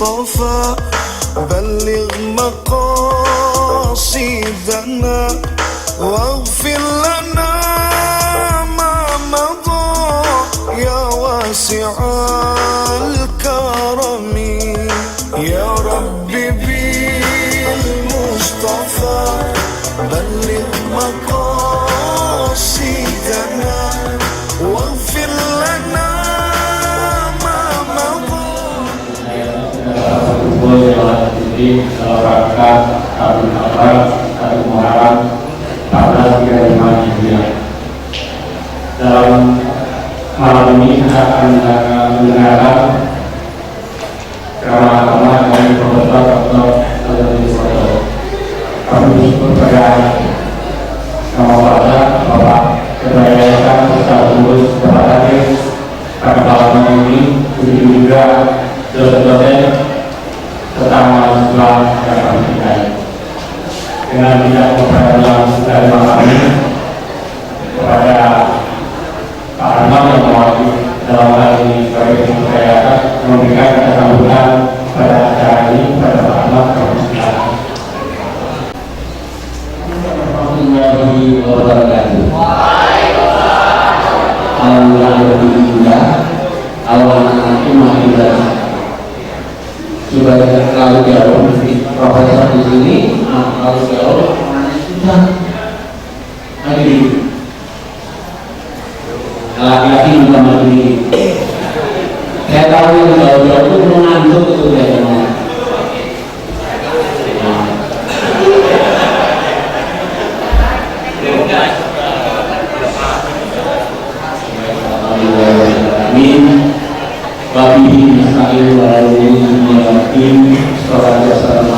المصطفى بلغ مقاصدنا واغفر لنا ما مضى يا واسع الكرم يا رب بالمصطفى بلغ مقاصدنا واغفر لنا ما مضى. Dalam rangka Satu Muharram 1435. Dalam malam ini kita akan mendengarkan ceramah dari Profesor Dr. Alwi Soto. Kami bersyukur pada Nama Bapak Ketua Yayasan Ustaz Lulus Bapak Hadir pada malam ini, begitu juga dosen-dosen serta mahasiswa yang kami cintai. Dengan tidak memperkenalkan dari malam ini kepada Pak Arman yang mewakili dalam hal ini sebagai ketua yayasan memberikan kesambutan pada acara ini pada Pak Arman. Warahmatullahi wabarakatuh. Alhamdulillah lebih indah. Alhamdulillah mahirah. Sudah terlalu jauh profesor di sini, terlalu jauh susah. Lagi laki-laki juga lagi. Saya tahu yang jauh-jauh itu mengantuk itu biasanya. Wabihi nasta'in wa alaihi salatu wassalamu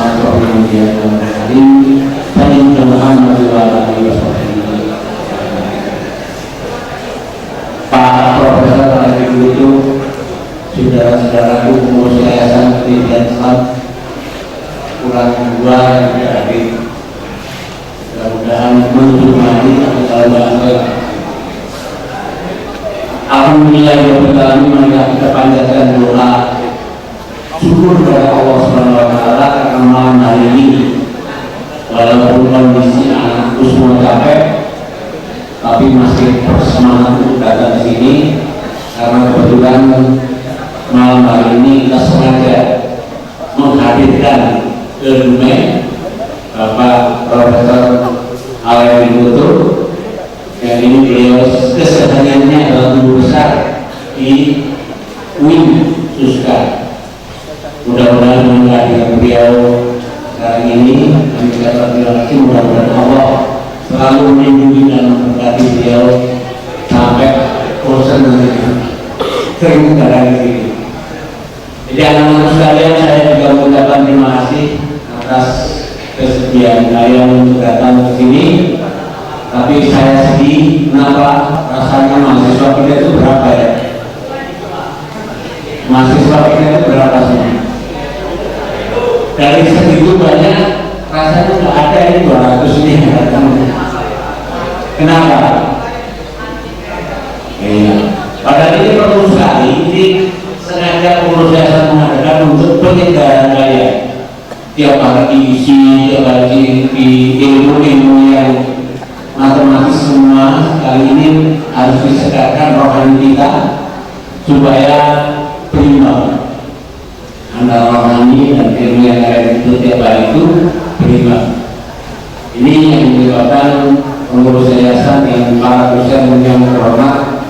Pak Profesor tadi itu saudara-saudaraku pengurus yayasan pendidikan Islam kurang dua yang tidak hadir. Mudah-mudahan menghormati atau Alhamdulillah marilah kita panjatkan doa syukur kepada Allah Subhanahu wa taala karena malam hari ini walaupun kondisi anakku semua capek tapi masih bersemangat untuk datang di sini karena kebetulan malam hari ini kita sengaja menghadirkan ke Dumai Bapak Profesor Alwi Soto yang ini beliau kesehariannya adalah guru besar di UIN Suska. Mudah-mudahan dengan kehadiran beliau sekarang ini kami tidak terima kasih, mudah-mudahan Allah selalu melindungi dan memberkati beliau sampai bosan dan sering datang di sini. Jadi anak-anak sekalian, saya juga mengucapkan terima kasih atas kesediaan kalian untuk datang ke sini. Tapi saya sedih, kenapa rasanya mahasiswa kita itu berapa ya? Mahasiswa kita itu berapa sih? Dari segitu banyak, rasanya nggak ada ini 200 ini yang datang. Kenapa? Iya. Padahal ini perlu sekali, ini sengaja pengurus yayasan mengadakan untuk penyegaran kalian. Tiap hari diisi, tiap hari di ilmu-ilmu yang matematis semua kali ini harus disegarkan rohani kita supaya berimbang antara rohani dan ilmu yang ada itu tiap hari itu berimbang. Ini yang menyebabkan pengurus yayasan dan para dosen yang terhormat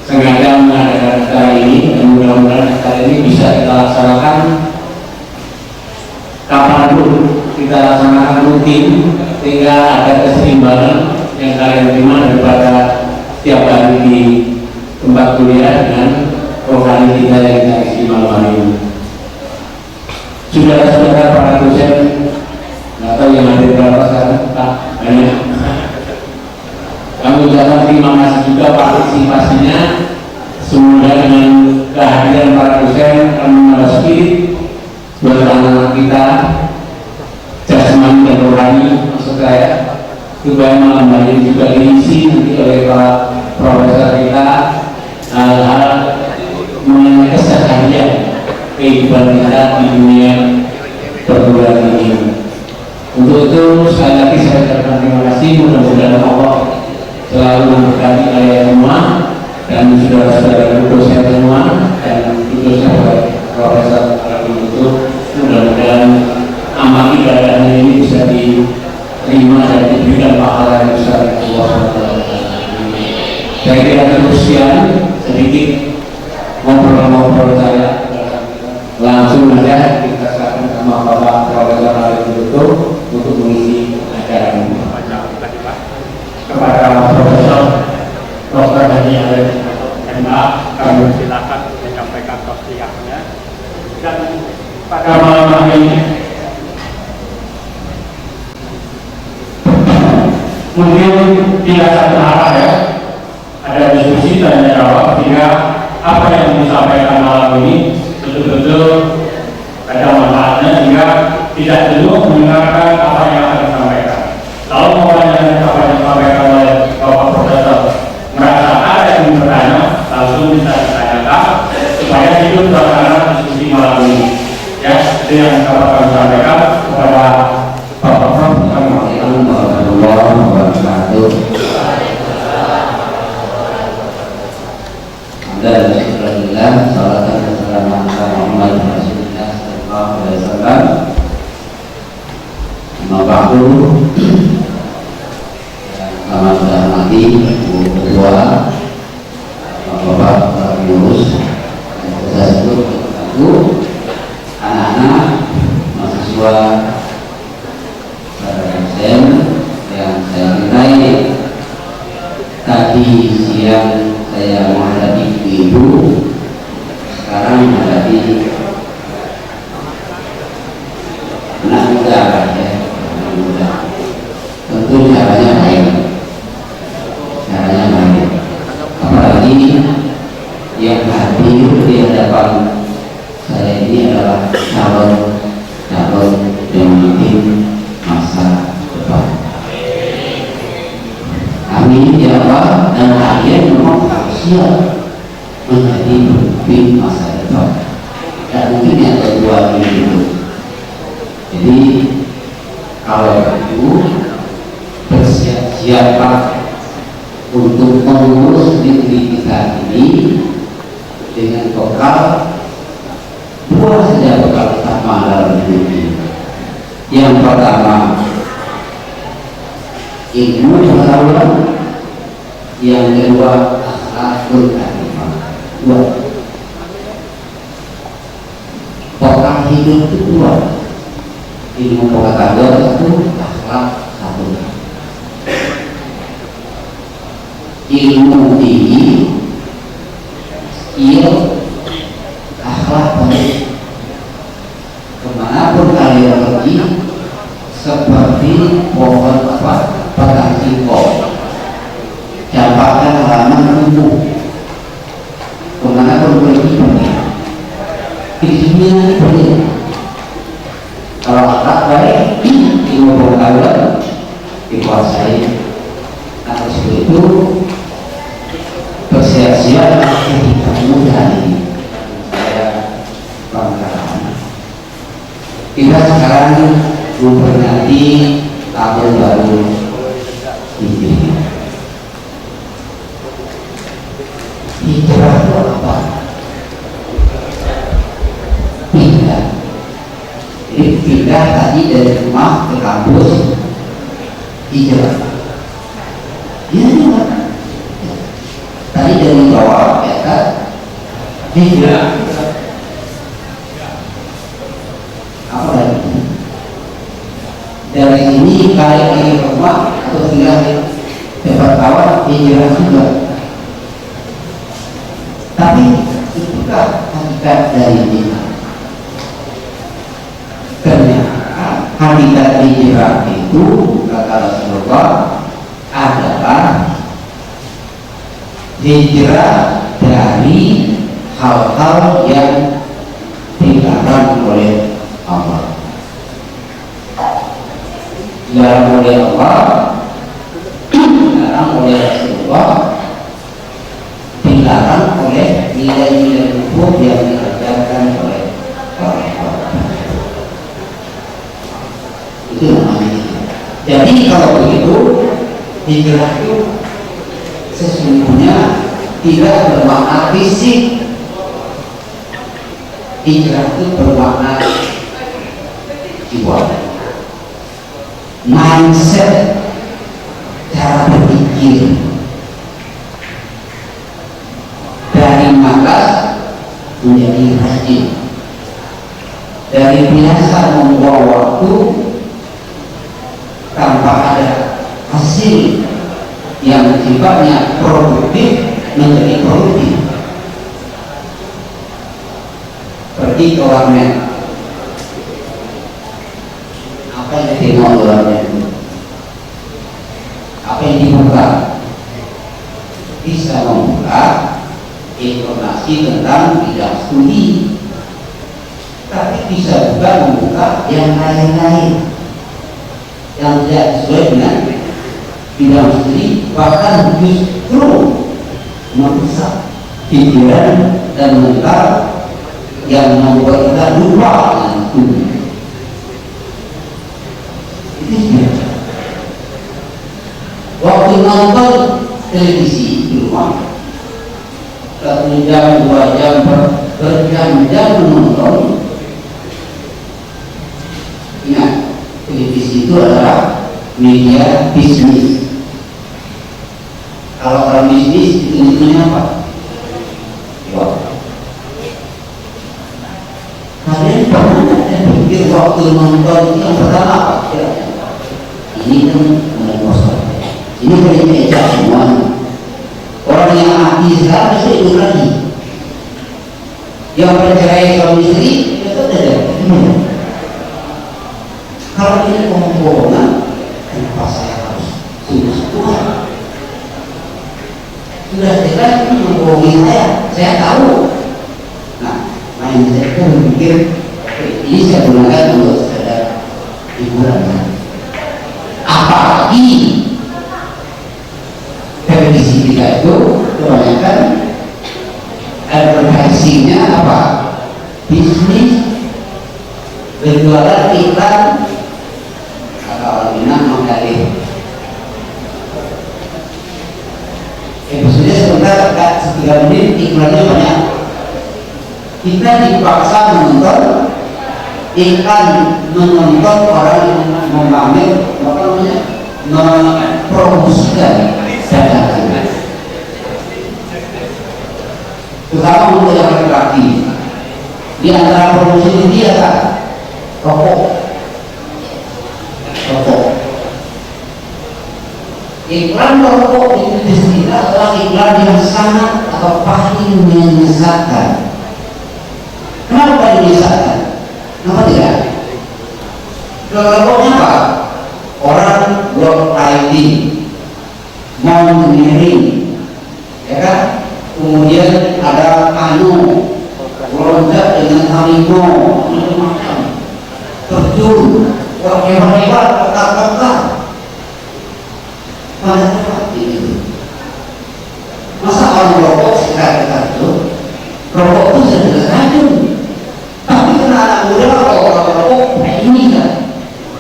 sengaja mengadakan acara ini dan mudah-mudahan acara ini bisa kita laksanakan kapanpun, kita laksanakan rutin sehingga ada keseimbangan yang kalian terima daripada setiap hari di tempat kuliah dengan rohani kita yang kita isi malam hari ini. Saudara-saudara para dosen, nggak tahu yang ada berapa sekarang, Pak, banyak. Kami ucapkan terima kasih juga partisipasinya. Semoga dengan kehadiran para dosen akan menambah spirit buat anak-anak kita, jasmani dan rohani maksud saya, supaya malam hari ini juga diisi nanti oleh para profesor kita hal-hal mengenai keseharian kehidupan kita di dunia perguruan ini. Untuk itu sekali lagi saya ucapkan terima kasih. Mudah-mudahan Allah selalu memberkati kalian semua dan saudara-saudara dosen semua dan itu sahabat Profesor Arabi itu. Mudah-mudahan amal ibadah ini bisa diterima dan diberikan pahala yang besar dari Allah SWT. Saya kira terus sedikit ngobrol-ngobrol saya langsung aja kita serahkan sama Bapak Profesor Arabi itu untuk mengisi acara ini. Kepada Profesor Dr. Haji Arif MA, kami silakan menyampaikan tausiahnya. Dan pada malam hari ini mungkin tidak satu arah ya, ada diskusi tanya jawab sehingga apa yang disampaikan malam ini betul-betul ada manfaatnya sehingga tidak jenuh mendengarkan apa yang akan disampaikan. Kalau mau tanya apa yang disampaikan oleh Bapak Profesor merasa ada yang bertanya, langsung bisa ditanyakan supaya hidup suasana diskusi malam ini. Ya, itu yang dapat kami sampaikan kepada Bapak Profesor. Assalamualaikum warahmatullahi wabarakatuh. Alhamdulillah, salatu wassalamu ala Muhammad Rasulullah sallallahu alaihi wasallam. Amma ba'du. Kami sudah mati Bu Ketua, Bapak pengurus, dan saya sebut satu anak-anak mahasiswa dosen yang saya cintai. Tadi siang saya menghadapi ibu, sekarang menghadapi anak muda ya, anak muda. Tentu caranya baik. Apalagi yang hadir di hadapan saya ini adalah calon pemimpin masa depan. Amin ya Allah. Dan kalian memang harus siap menjadi pemimpin masa depan. Dan mungkin yang kedua ini itu. Jadi kalau itu bersiap-siaplah untuk mengurus negeri kita ini dengan bekal dua saja bekal utama dalam hidup ini. Yang pertama ilmu pengetahuan, yang kedua akhlakul karimah. Dua bekal hidup itu dua, ilmu pengetahuan satu, akhlak satu. Ilmu tinggi, skill, akhlak baik. Kemanapun kalian pergi, seperti pohon batang singkong, dapatkan halaman tumbuh. Kemanapun pergi, di dunia ini kalau akhlak baik, ilmu pengetahuan dikuasai. Atau seperti itu bersiap-siap ketika muda ini. Saya banggakan. Kita sekarang memperingati tahun baru Hijriah. Hijrah itu apa? Pindah. Jadi pindah tadi dari rumah ke kampus, hijrah. Ya juga. Tadi dari bawah ya kan, hijrah. Apa lagi? Dari sini kalian lagi ke rumah atau tinggal di tempat kawan, hijrah juga. Tapi itukah hakikat dari hijrah? Ternyata hakikat hijrah itu kata Rasulullah adalah hijrah dari hal-hal yang dilarang oleh Allah. Dilarang oleh Allah, dilarang oleh Rasulullah, dilarang oleh nilai-nilai hukum yang diajarkan oleh Itu namanya. Jadi kalau begitu, hijrah itu sesungguhnya tidak bermakna fisik. Hijrah itu bermakna jiwa, mindset, cara berpikir. Dari malas menjadi rajin, dari biasa membuang waktu tanpa ada hasil yang sifatnya produktif menjadi produktif. Pergi ke warnet, apa yang ditengok di warnet, apa yang dibuka, bisa membuka informasi tentang bidang studi, tapi bisa juga membuka yang lain-lain yang tidak sesuai dengan bidang studi, bahkan justru merusak pikiran dan mental yang membuat kita lupa dengan studi. Itu biasa. Waktu nonton televisi di rumah, 1 jam, 2 jam, berjam-jam menonton. Ingat, televisi itu adalah media bisnis. Kalau orang bisnis itu hitungannya apa? Wah. Kalian pernah berpikir waktu nonton itu yang pertama apa? Ini kan mulai kosong. Ini kayaknya meja semuanya. Orang yang mati sekarang bisa hidup lagi. Yang bercerai suami istri itu tidak. Kalau ini bohongan, kenapa saya harus sungguh-sungguh? Sudah jelas ini membohongi saya tahu. Nah, main saya itu berpikir ini saya gunakan untuk sekedar hiburan. Apalagi televisi kita itu kebanyakan advertisingnya apa? Bisnis, berjualan, iklan, atau orang Minang menggali. Maksudnya sebentar, 3 menit iklannya banyak. Kita dipaksa menonton iklan, menonton orang yang memamer, apa namanya, mempromosikan dagangan, terutama untuk yang laki-laki. Di antara promosi dia kan rokok. Iklan rokok itu disini adalah iklan yang sangat atau paling menyesatkan. Kenapa menyesatkan? Kenapa tidak? Rokoknya apa? Orang rock climbing, mountaineering, ya kan? Kemudian ada loncat dengan harimau, macam-macam, terjun, hebat-hebat, kotak-kotak. Pada tempat ini, masa orang rokok sekitar itu, rokok itu sudah racun. Tapi karena anak muda kalau orang rokok, nah ini kan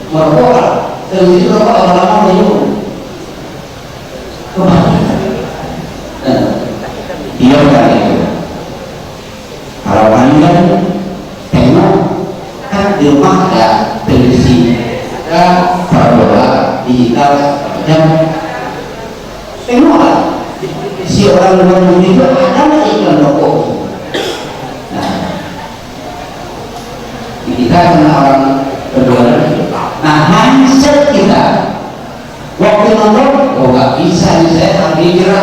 merokok lah. Dan itu rokok lama-lama minum. Dia kan itu. Kalau kalian tengok kan di rumah ada televisi, ada parabola, digital, dan tengoklah si orang luar negeri itu ada iklan rokok. Nah, kita kena orang kedua. Nah, mindset kita waktu nonton, oh nggak bisa nih saya ambil kira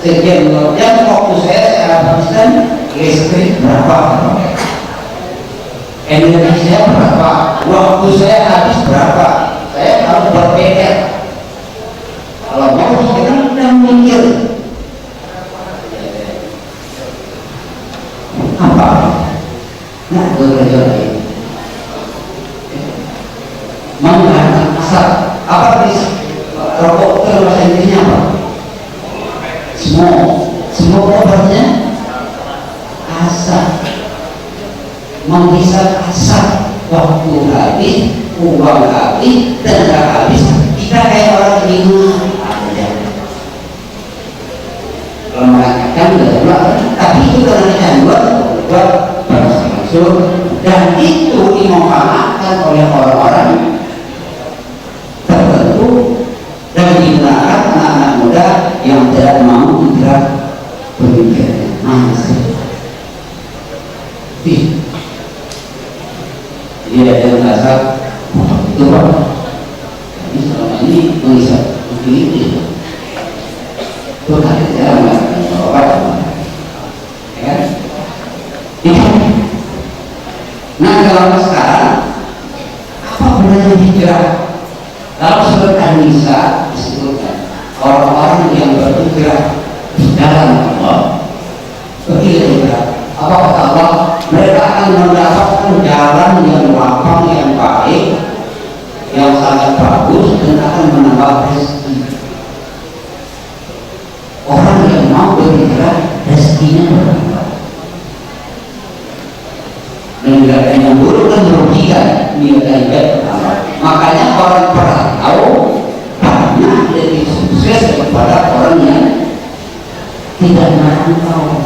sekian jam waktu saya habiskan listrik berapa, energi saya berapa, waktu saya habis berapa, saya harus berpikir. Kalau mau kita mikir apa? Nah, bekerja lain menggunakan asap apa rokok itu bahasa Inggrisnya apa? Smoke obatnya asap, menghisap asap waktu habis uang habis, tenaga habis, kita kayak orang bingung aja. Kalau mengatakan udah, tapi itu karena kita buat bermaksud, dan itu dimanfaatkan oleh orang-orang tertentu dan digunakan anak-anak muda yang tidak mau hijrah pemikiran masih. Jadi ada yang merasa itu Pak, ini selama ini mengisap begini itu ada cara melakukan ya kan? Nah kalau sekarang apa gunanya hijrah? Kalau sebutkan Nisa disebutkan orang-orang yang berhijrah di dalam Allah berhijrah. Apa kata Allah? Mereka akan mendapatkan jalan yang lapang, yang baik, yang sangat bagus, dan akan menambah rezeki. Orang yang mau berhijrah rezekinya bertambah. Meninggalkan yang buruk dan merugikan, meninggalkan yang baik bertambah. Makanya orang perantau banyak lebih sukses daripada orang yang tidak merantau.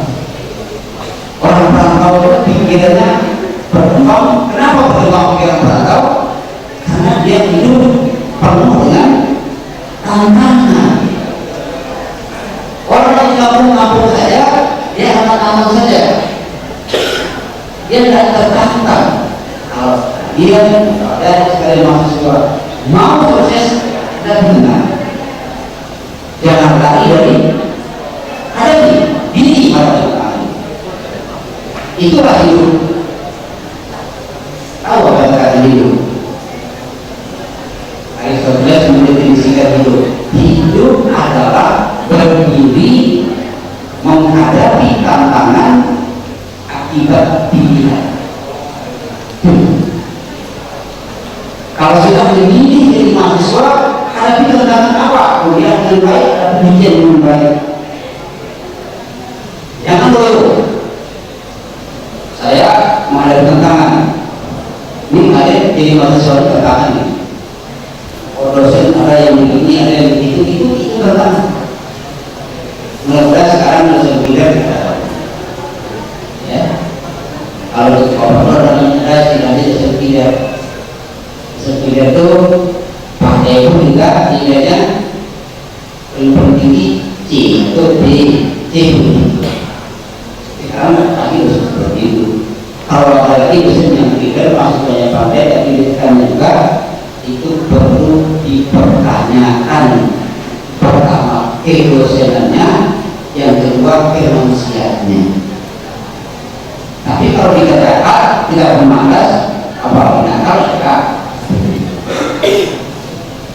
Orang perantau itu pikirannya berkembang. Kenapa berkembang pikiran perantau? Karena dia hidup penuh dengan tantangan. Orang yang kampung-kampung saja, dia aman-aman saja, dia tidak tertantang. Kalau dia ada sekali mahasiswa mau sukses dan benar, jangan lari dari hadapi diri pada itulah hidup. Tahu apa yang kata hidup? Aristoteles mendefinisikan hidup. Hidup adalah berdiri menghadapi tantangan akibat pilihan. Kalau sudah memilih jadi mahasiswa, hadapi tantangan apa? Kuliah dengan baik, pendidikan dengan baik. Jangan loyo. Saya menghadapi tantangan. Ini ada jadi mahasiswa tantangan ini. Oh, dosen ada yang begini, ada yang begitu, itu tantangan. Mudah-mudahan sekarang dosen kuliah kita tahu. Ya, kalau di komputer dan internet tidak ada dosen kuliah. Dosen kuliah itu pakai pun juga nilainya paling tinggi C itu D, C begitu. Sekarang lagi dosen seperti itu. Kalau ada lagi dosen yang tidak maksudnya pandai tapi ditekannya juga itu perlu dipertanyakan. Pertama kedosenannya, yang kedua kemanusiaannya. Tapi kalau dikatakan tidak bermalas, apalagi nakal ya.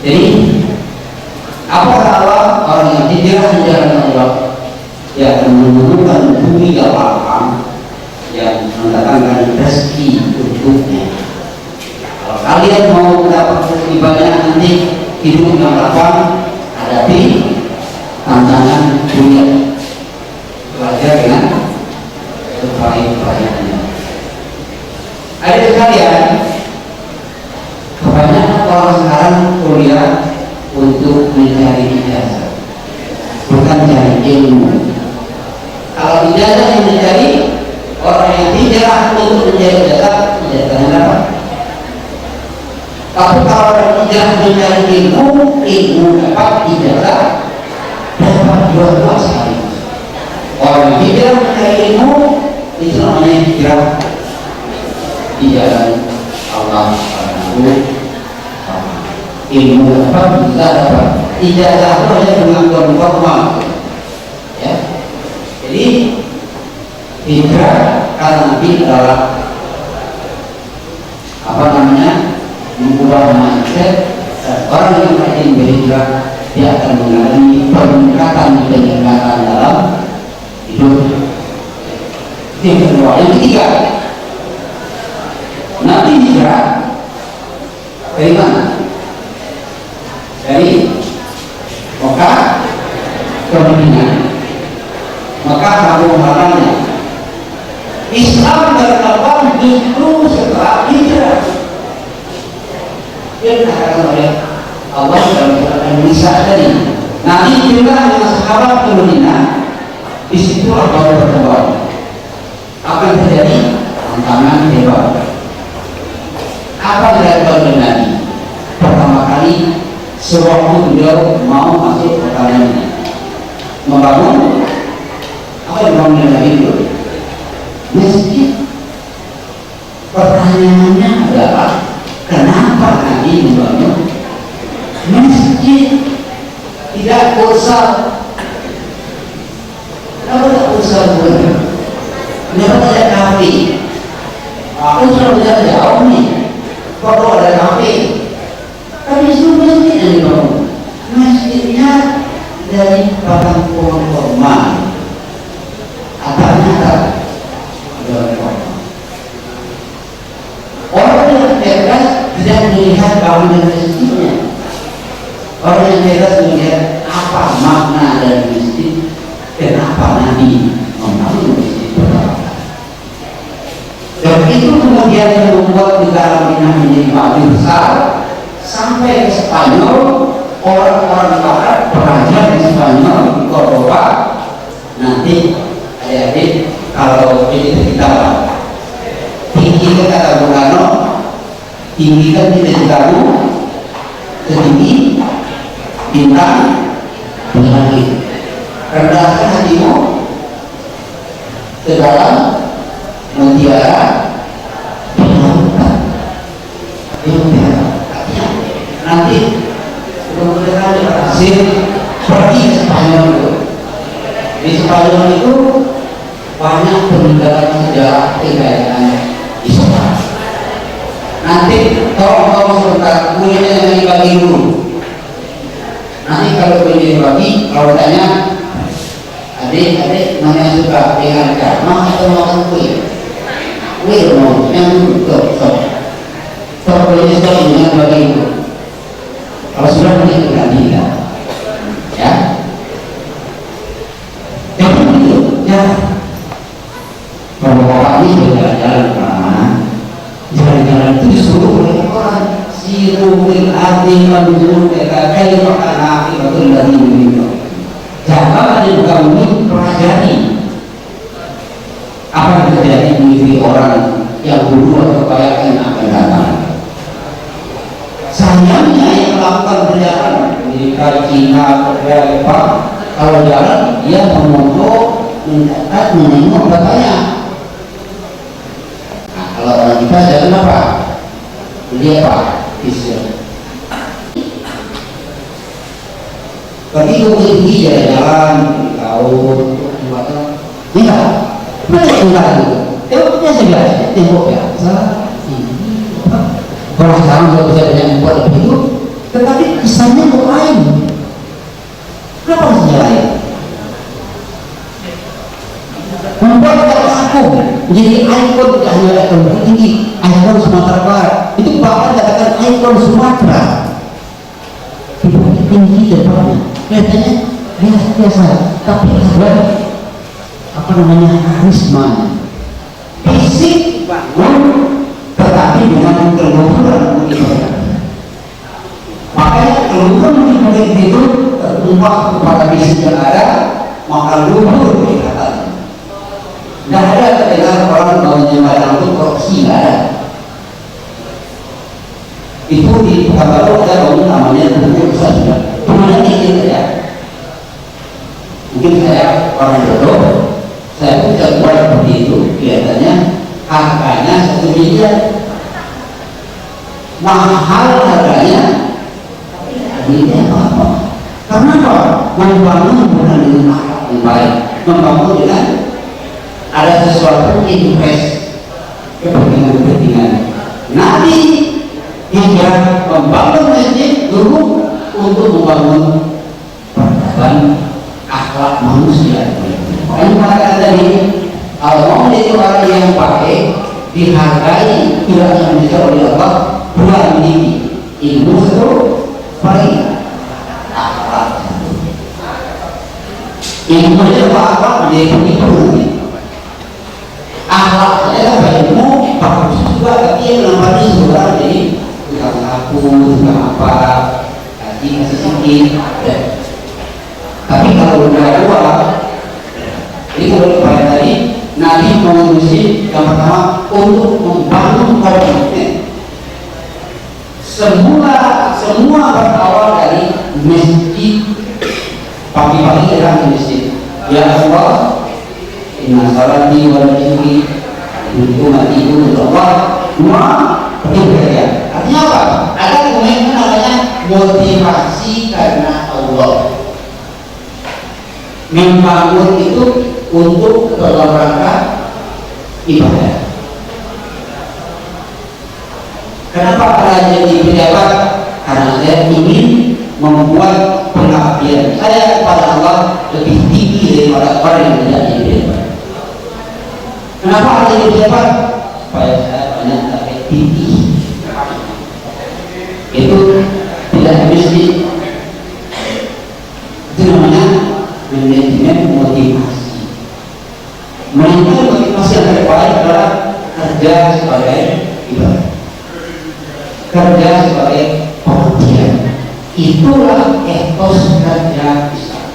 Jadi apa kalau orang yang hijrah di jalan Allah yang menemukan bumi yang lapang, yang mendatangkan rezeki untuknya. Kalau kalian mau mendapat rezeki banyak nanti hidup yang lapang, hadapi tantangan dunia. Belajar dengan sebaik-baiknya. Ada sekalian, kebanyakan orang sekarang kuliah untuk mencari ijazah, bukan cari ilmu. Kalau ijazah yang dicari, orang yang hijrah untuk mencari ijazah, ijazahnya dapat. Tapi kalau orang hijrah mencari ilmu dapat, ijazah dapat dua-dua sekali. Orang yang hijrah mencari ilmu itu namanya hijrah di jalan Allah Subhanahu. Ilmu dapat, bisa dapat. Ijazah itu hanya pengakuan formal. Ya. Jadi hijrah karena Nabi adalah apa namanya, mengubah mindset. Orang yang ingin berhijrah dia akan mengalami peningkatan dalam hidup. Yang kedua, yang ketiga, Nabi hijrah dari mana? Dari Mekah ke Madinah. Mekah kampung halamannya. Islam berkembang justru setelah hijrah. Dia dikatakan oleh Allah dalam surat An-Nisa tadi. Nanti juga dengan sahabat ke Madinah, di situ Allah berkembang. Akan terjadi tantangan hebat. Apa yang dilakukan oleh Nabi? Pertama kali, sewaktu beliau mau masuk ke tanah ini, membangun apa yang dibangun oleh Nabi itu? Masjid. Pertanyaannya adalah kenapa Nabi membangun masjid? Tidak usah. Kenapa tak usah buat? Kenapa ada kafe? Aku sudah berjalan jauh nih. Kok ada kafe? Tapi itu masjid yang dibangun. Masjidnya dari bahan pohon kurma. Atapnya ada kurma. Orang yang cerdas tidak melihat bangunan masjidnya. Orang yang cerdas melihat apa makna dari masjid. Kenapa Nabi membangun masjid pertama. Dan itu kemudian yang membuat negara Madinah menjadi makin besar sampai ke Spanyol. Orang-orang Barat pelajar di Spanyol di Cordoba. Nanti adik-adik kalau kita tinggikan kata Bung Karno, tinggikan cita-citamu setinggi bintang di langit, rendahkan hatimu sedalam mutiara di lautan. Artinya nanti mudah-mudahan berhasil pergi ke Spanyol itu. Di Spanyol itu banyak peninggalan sejarah kekayaan Islam. Nanti tolong sebentar, kuliahnya yang dibagi dulu. Nanti kalau kuliah dibagi, kalau tanya adik-adik mana yang suka dengan mau atau makan kue? Kue mau, yang dulu, sok. Kuliahnya sudah dengan bagi itu. Kalau sudah begitu nanti ya. Jadi begitu, ya. Kalau bapak ini jalan-jalan kemana-mana, jalan-jalan itu disuruh oleh orang sirul ati manjur kayak makan api betul dari itu. Jangan ada bukan ini pelajari apa yang terjadi di orang yang dulu atau kebanyakan akan datang. Sayangnya yang melakukan perjalanan Amerika, Cina, Korea, Jepang, kalau jalan dia memotong, mencatat, menengok datanya. Nah, kalau orang kita jalan apa? Dia apa? Visual. Begitu tinggi jalan-jalan, laut, buatnya, enggak, enggak gitu. Tembok biasa biasa, tembok biasa. Kalau sekarang sudah bisa banyak membuat begitu, tetapi kesannya kok lain. Kenapa kesannya lain? Membuat kita laku menjadi ikon tidak hanya ikon Bukit Tinggi, ikon Sumatera Barat. Itu bahkan dikatakan ikon Sumatera. Di Bukit Tinggi depannya kelihatannya biasa, tapi ada apa namanya karisma, fisik bangun, tetapi dengan keluhuran ibadah. Makanya keluhuran ibadah itu tertumpah kepada fisik yang ada, maka luhur kelihatan. Tidak ada terdengar orang menyembah itu korupsi, tidak ada. Itu di Pekanbaru ada bangun namanya bukit besar juga. Kemudian ini saja. Mungkin saya orang bodoh, saya pun tidak buat seperti itu. Kelihatannya harganya 1 miliar. Mahal harganya, ini apa? Karena apa? Membangun bukan dengan akhlak yang baik, membangun dengan ada sesuatu invest kepentingan. Nabi hijrah membangun masjid dulu untuk membangun peradaban akhlak manusia. Makanya katakan tadi, kalau mau menjadi orang yang baik, dihargai tidak hanya bisa oleh Allah, dua memiliki ilmu satu, baik akhlak. Ilmu itu akhlak menjadi pengikut. Akhlak saya ilmu bagus juga, tapi yang namanya seorang jadi tukang sapu, sapu, suka apa, kasih sedikit. Ya. Tapi kalau udah dua, ini kalau pada tadi Nabi mengurusi yang pertama untuk membangun komitmen. Semua berawal dari masjid. Pagi-pagi datang ke masjid. Ya Allah, inna salati wa nusuki mati untuk Allah. Semua pergi bekerja. Artinya apa? Ada komitmen namanya motivasi karena Allah. Membangun itu untuk dalam rangka ibadah. Kenapa ada jadi pejabat? Karena saya ingin membuat pengabdian saya kepada Allah lebih tinggi daripada orang yang tidak jadi pejabat. Kenapa ada jadi pejabat? Supaya saya banyak dapat tinggi. Itu tidak mesti. Itu namanya manajemen motivasi. Manajemen motivasi yang terbaik adalah kerja sebagai ibadah, kerja sebagai pengabdian. Itulah etos kerja Islam.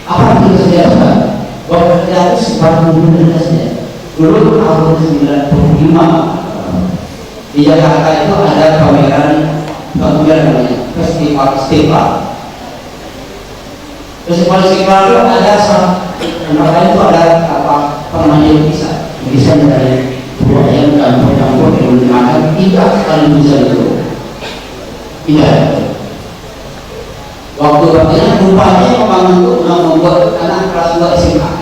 Apa yang kita sediakan? Bahwa kerja itu sebagai benar saja. Dulu tahun 95 di Jakarta itu ada pameran namanya Festival Istiqlal. Festival Istiqlal itu ada itu ada apa namanya bisa dari budaya campur-campur dengan tidak sekali bisa itu. Tidak. Waktu katanya rupanya memang untuk membuat anak kelas 2 SMA.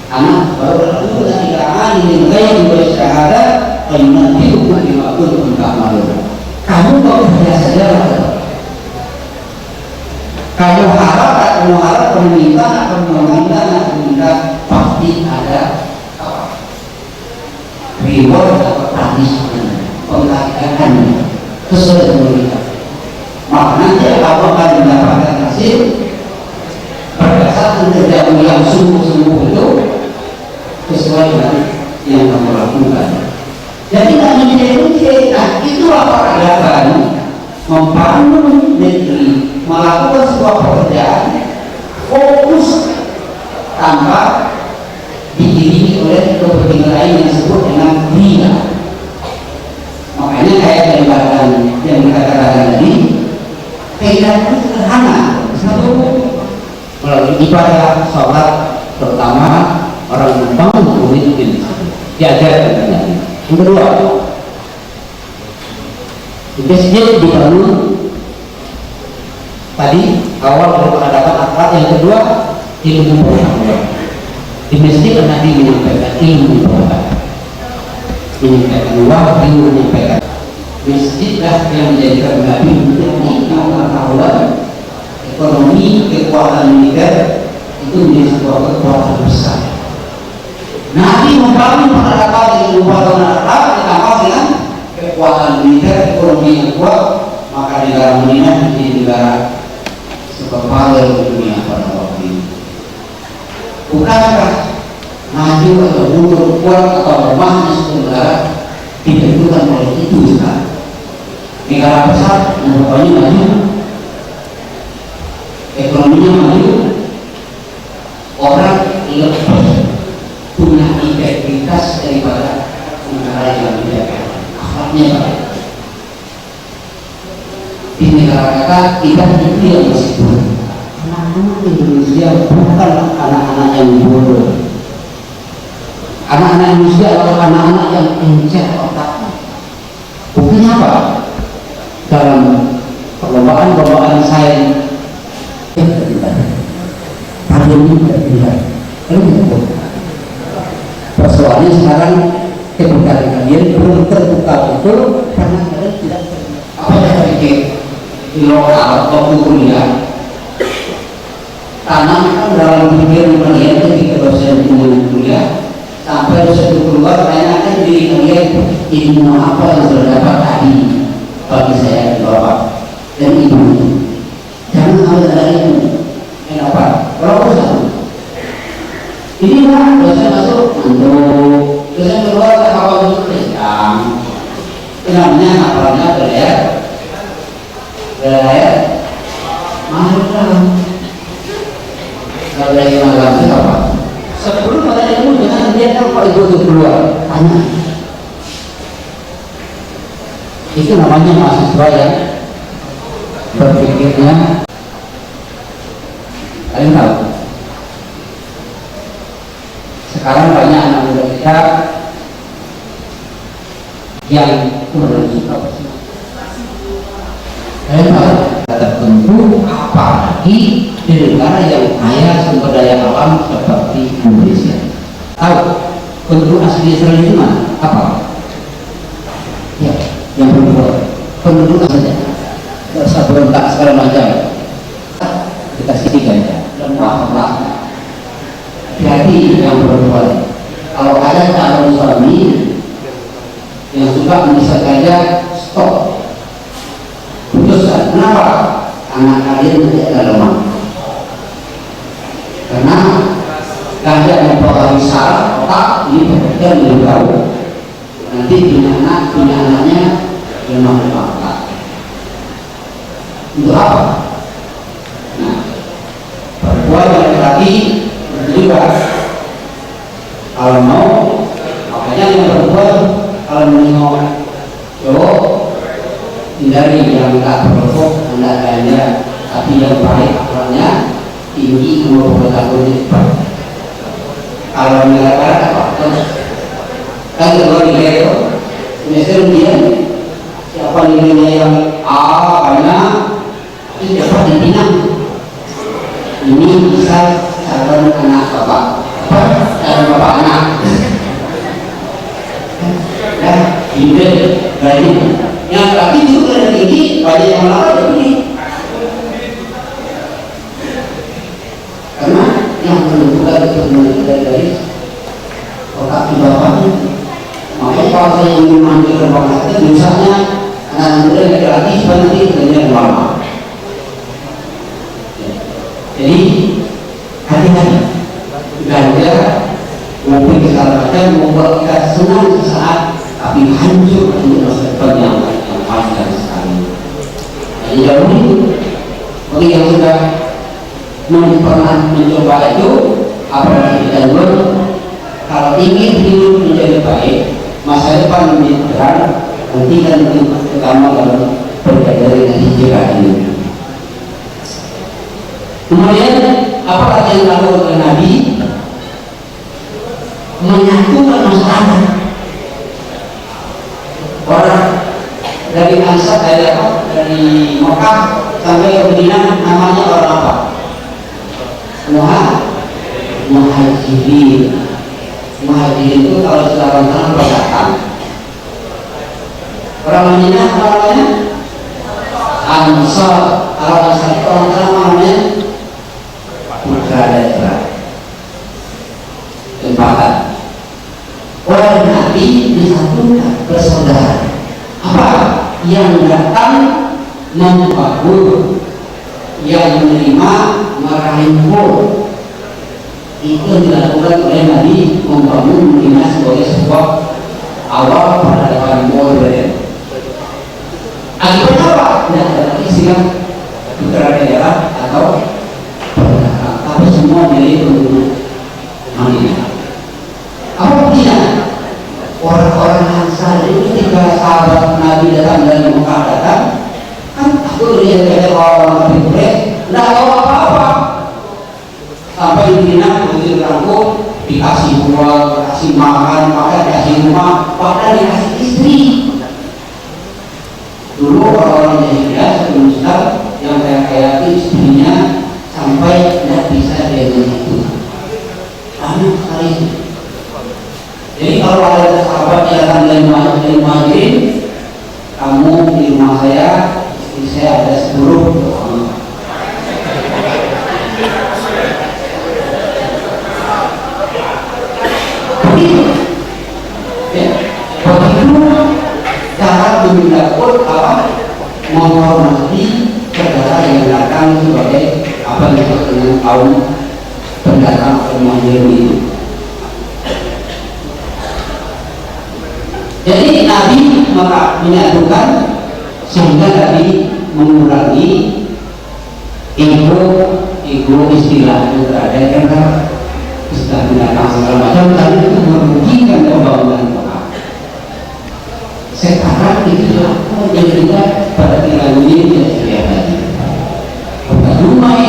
Anak baru lulus dari kalangan ini yang bersyahadat nanti hukum dimakul untuk malu. Kamu mau kerja saja lah. Kamu harap meminta pasti ada reward atau punishment, penghargaan sesuai dengan kita. Maka nanti kamu akan mendapatkan hasil berdasarkan kerjamu yang sungguh-sungguh itu sesuai dengan yang kamu lakukan. Jadi tidak menjadi nah itulah peradaban membangun negeri, melakukan sebuah pekerjaan fokus tanpa diiringi oleh kepentingan lain yang disebut dengan dunia. Makanya kayak yang dikatakan tadi, kaidah itu sederhana. Satu, melalui ibadah sholat pertama orang membangun komitmen diajarkan. Yang kedua, masjid dibangun tadi awal dari peradaban akhlak. Yang kedua, ilmu pengetahuan. Di masjid Nabi menyampaikan ilmu pengetahuan, menyampaikan wahyu, menyampaikan. Masjidlah yang menjadikan Nabi menjadi pengetahuan, ekonomi, kekuatan militer itu menjadi sebuah kekuatan besar. Nabi membangun peradaban ilmu pengetahuan akhlak ditambah dengan kekuatan militer, ekonomi yang kuat, maka negara Madinah menjadi negara superpower di dunia pada waktu itu. Bukankah maju atau mundur, kuat atau lemahnya suatu negara ditentukan oleh itu sekarang. Negara besar rupanya maju, ekonominya maju, orang lebih punya integritas daripada negara yang tidak akhlaknya baik. Di negara kita itu yang meskipun namun Indonesia bukan anak-anak yang bodoh. Anak-anak Indonesia adalah anak-anak yang encek otaknya. Buktinya apa? Dalam perlombaan sains hari ini tidak dilihat. Persoalannya sekarang ketika kalian belum terbuka betul karena kalian tidak apa yang terjadi di lokal waktu kuliah. Tanamkan dalam pikiran kalian ketika dosen kuliah sampai dosen itu keluar, tanyakan diri kalian ilmu apa yang sudah dapat tadi bagi saya di bapak dan ibu. Jangan ambil dari ilmu. Kenapa? Kalau bosan. Inilah dosen masuk untuk dosen keluar tak apa untuk sedang. Namanya apalagi wilayah Magelang. Kalau wilayah Magelang itu apa? Sebelum pada ilmu jangan dia kan kok itu keluar tanya. Itu namanya mahasiswa yang berpikirnya kalian tahu. Sekarang banyak anak muda kita yang kurang suka tertentu, apalagi di negara yang kaya sumber daya alam seperti Indonesia. Tahu penduduk asli Israel itu mana? Apa? Ya, yang berbuat penduduk saja. Tidak usah berontak segala macam. Dikasih tiga aja. Lemah. Hati-hati yang berbuat. Kalau ada calon suami yang suka bisa saja stop. Putuskan. Kenapa? Anak kalian nanti akan lemah. Karena ganda mempengaruhi saraf otak ini bekerja lebih jauh. Nanti punya anaknya lemah otak. Untuk apa? Nah, perempuan yang laki juga kalau mau, makanya yang perempuan kalau menengok cowok hindari yang tak perokok, anda kayaknya, tapi yang baik akhlaknya tinggi, umur pengetahuan cepat. Kalau negara apa? Kan kalau nilai itu, misalnya dia siapa nilainya yang A karena itu dapat dipinang. Ini bisa calon anak bapak, calon bapak anak. Ya, ini dari yang laki itu lebih tinggi, banyak yang melamar lebih. Karena yang menentukan itu dari otak di bawahnya. Makanya kalau saya ingin menghancurkan bangsa itu, misalnya anak muda laki-laki seperti itu lama. Jadi hati-hati. Ganja, mobil segala macam membuat kita senang sesaat, tapi hancur untuk masa depan yang panjang sekali. Jadi jauh itu, bagi yang sudah pernah mencoba itu, apalagi kita dulu, kalau ingin hidup menjadi baik, masa depan menjadi terang, nanti kan itu pertama kalau berkaitan dengan hijrah ini. Kemudian apa yang dilakukan oleh Nabi? Menyatukan masyarakat. Orang dari Ansar dari Mekah sampai ke Madinah namanya orang apa? Muhajirin. Muhajirin itu kalau sudah orang tanah berdatang. Orang Madinah apa namanya? Ansar. Kalau Ansar itu orang tanah namanya putra daerah. Tempatan. Orang Nabi disatukan bersaudara. Apa? Yang datang membangun, yang menerima merahimpun. Itu dilakukan oleh Nabi membangun Madinah sebagai sebuah awal peradaban modern. Akibatnya apa? Tidak ada lagi istilah putra daerah atau pendatang, tapi semua milik penduduk Madinah. Apa buktinya? Orang-orang Ansar itu ketika sahabat Nabi datang dari Mekah datang, kan aku lihat orang-orang Nabi Quraisy tidak tahu apa-apa. Sampai di Madinah begitu dirangkul, dikasih uang, dikasih makan, dikasih rumah, bahkan dikasih istri. Dulu orang-orang jahiliyah sebelum Islam yang kaya-kaya istrinya sampai tidak bisa dengan itu. Banyak sekali. Jadi kalau ada sahabat yang datang dari Muhajirin, kamu di rumah saya, istri saya ada 10 untuk kamu. Begitu. Ya, begitu cara mendapur apa? Menghormati saudara yang datang sebagai apa yang disebut dengan kaum pendatang atau Muhajirin itu. Jadi Nabi maka menyatukan sehingga tadi mengurangi ego istilah itu ada karena istilah binatang segala macam tadi itu merugikan pembangunan kota. Sekarang itu yang kita pada tinggal ini tidak terlihat lagi. Kota Dumai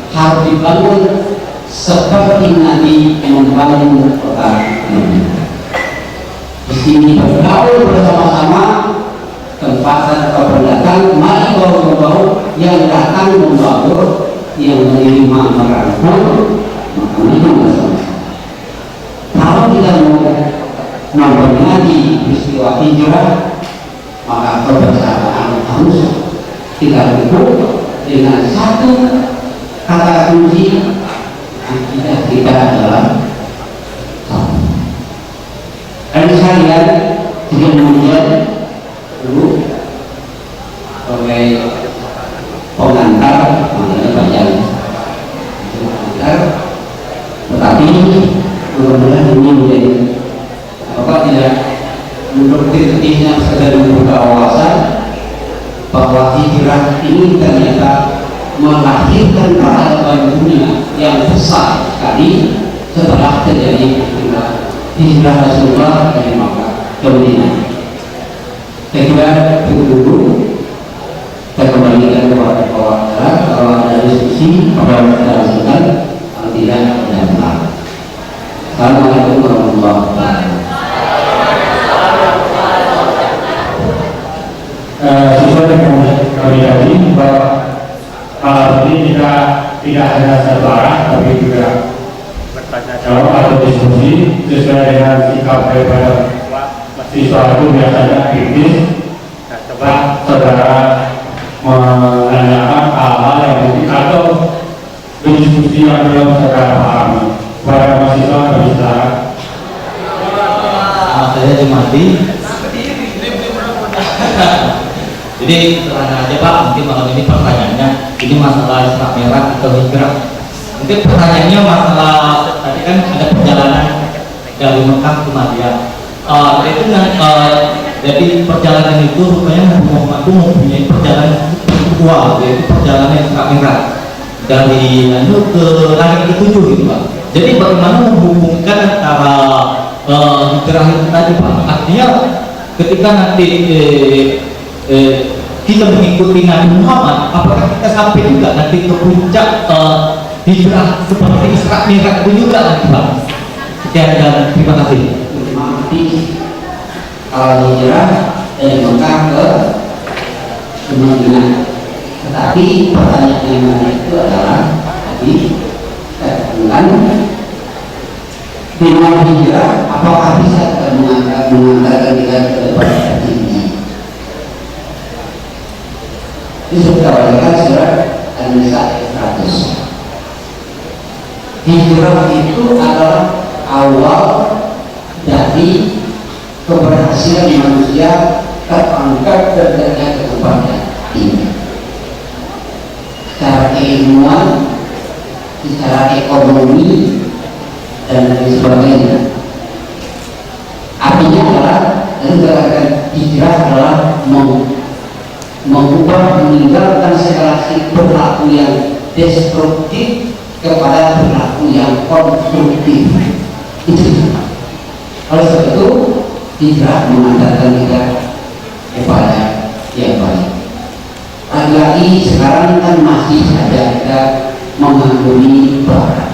harus dibangun seperti Nabi membangun kota ini. Di sini bergaul bersama-sama, tempatan atau pendatang, mari bahu-bahu yang datang membaur, yang menerima merangkul, maka itu bersama-sama. Kalau kita mau memperingati peristiwa hijrah, maka kebersamaan harus kita dukung dengan satu kata kunci, kita adalah satu. Dan sekalian juga kemudian dulu sebagai pengantar mengenai bacaan pengantar, tetapi mudah-mudahan ini menjadi Bapak tidak menurut-irtinya sekedar membuka wawasan bahwa hijrah ini ternyata melahirkan peradaban dunia yang besar sekali setelah terjadi hijrah Rasulullah dari Makkah ke Madinah. Saya kira itu dulu. Saya kembalikan kepada kawan-kawan kalau ada diskusi pada kita langsungkan, kalau tidak ada benar. Assalamualaikum warahmatullahi wabarakatuh. Sesuai dengan kami tadi bahwa malam ini kita tidak hanya satu arah tapi juga bertanya jawab atau diskusi sesuai dengan sikap daripada siswa itu biasanya kritis. Nah, coba saudara menanyakan hal-hal yang mungkin atau berdiskusi yang belum saudara pahami. Para mahasiswa bisa. Saya Jumadi. Jadi terang aja Pak, mungkin malam ini pertanyaannya ini masalah Isra Mi'raj atau hijrah. Mungkin pertanyaannya masalah tadi kan ada perjalanan dari Mekah ke Madinah. Itu jadi perjalanan itu rupanya Nabi Muhammad itu mempunyai perjalanan spiritual, yaitu perjalanan Isra Mi'raj dari ke langit ketujuh gitu Pak. Jadi bagaimana menghubungkan antara hijrah itu tadi Pak? Artinya ketika nanti kita mengikuti Nabi Muhammad, apakah kita sampai juga nanti ke puncak hijrah seperti Isra Mi'raj itu juga nanti Pak? Sekian dan terima kasih. Kalau hijrah dari Mekah ke Madinah, tetapi pertanyaan yang mana itu adalah tadi saya katakan dengan hijrah apakah bisa mengantarkan kita ke depan ini? Ini sudah bacakan surat An-Nisa 100. Hijrah itu adalah awal dari keberhasilan manusia terangkat dari tempat ini. Secara keilmuan, secara ekonomi, dan lain sebagainya. Artinya adalah gerakan hijrah adalah mengubah, meninggalkan segala perilaku yang destruktif kepada perilaku yang konstruktif. Itu. Oleh sebab itu hijrah mengantarkan kita kepada yang baik. Lagi-lagi sekarang kan masih saja kita mengagumi barat.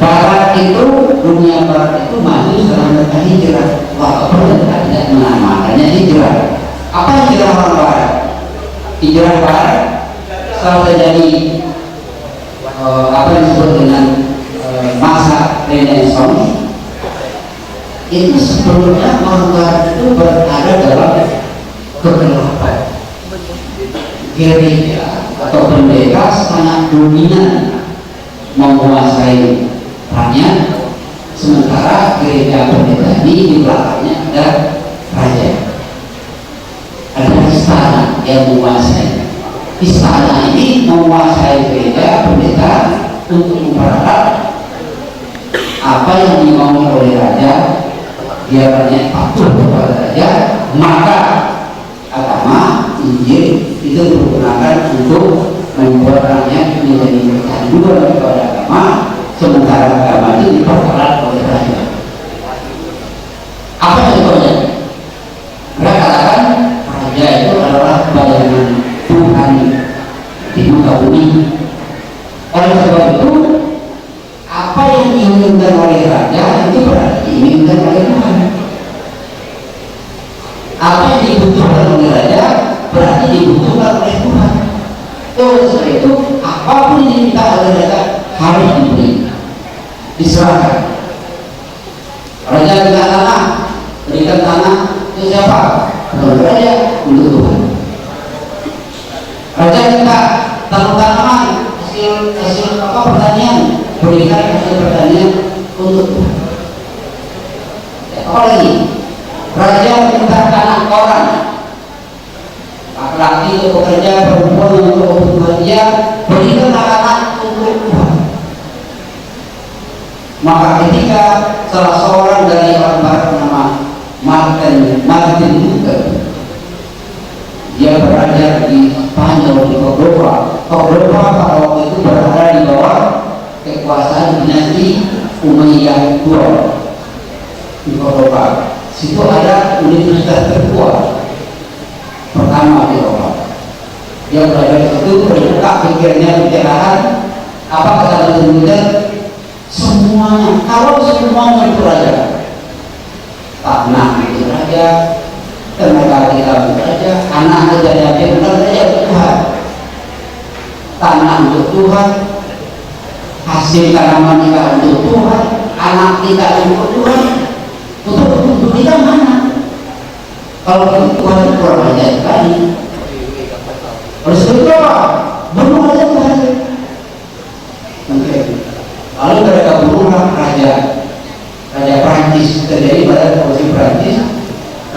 Barat itu, dunia barat itu maju sekarang mereka hijrah. Walaupun tidak menamakannya hijrah. Apa hijrah orang barat? Hijrah barat selalu terjadi apa yang disebut dengan masa Renaissance. Itu sebelumnya orang barat itu berada dalam kegelapan. Gereja atau pendeta sangat dominan menguasai rakyat, sementara gereja pendeta ini di belakangnya ada raja, ada istana yang menguasai. Istana ini menguasai gereja pendeta untuk memperoleh apa yang dimau oleh raja dia banyak patuh kepada raja, maka agama Injil itu digunakan untuk membuat rakyat menjadi kecanduan kepada agama, sementara agama itu diperkerat oleh raja. Apa contohnya? Mereka katakan raja itu adalah bayangan Tuhan di muka bumi. Oleh sebab itu, apa yang diinginkan oleh raja itu berarti diinginkan oleh Tuhan. Apa yang dibutuhkan oleh raja berarti dibutuhkan oleh Tuhan. Oleh sebab itu, apapun yang diminta oleh raja harus diberi, diserahkan. Raja minta tanah, berikan tanah itu siapa? Untuk raja, untuk Tuhan. Raja minta tanaman, hasil pertanian, berikan hasil pertanian untuk Tuhan. Apa lagi? Raja minta anak orang, laki-laki untuk bekerja, perempuan untuk bekerja, berikan anak untuk Tuhan. Maka ketika salah seorang dari orang barat nama Martin Luther, dia belajar di Spanyol, di Cordoba. Cordoba pada waktu itu berada di bawah kekuasaan dinasti Umayyah II di Cordoba. Situ ada universitas tertua pertama di Eropa. Dia belajar di situ, terbuka pikirnya, pencerahan. Apa kata Luther? Semuanya, kalau semuanya itu raja, tanah itu raja, tenaga kita itu raja, anak kita itu raja, Tuhan. Tanah untuk Tuhan, hasil tanaman kita untuk Tuhan, anak kita untuk Tuhan. Untuk kita mana? Kalau Tuhan itu kurang aja sekali. Oleh sebab itu apa? Bunuh aja Tuhan. Lalu mereka bunuhlah raja Prancis. Terjadi pada revolusi Prancis,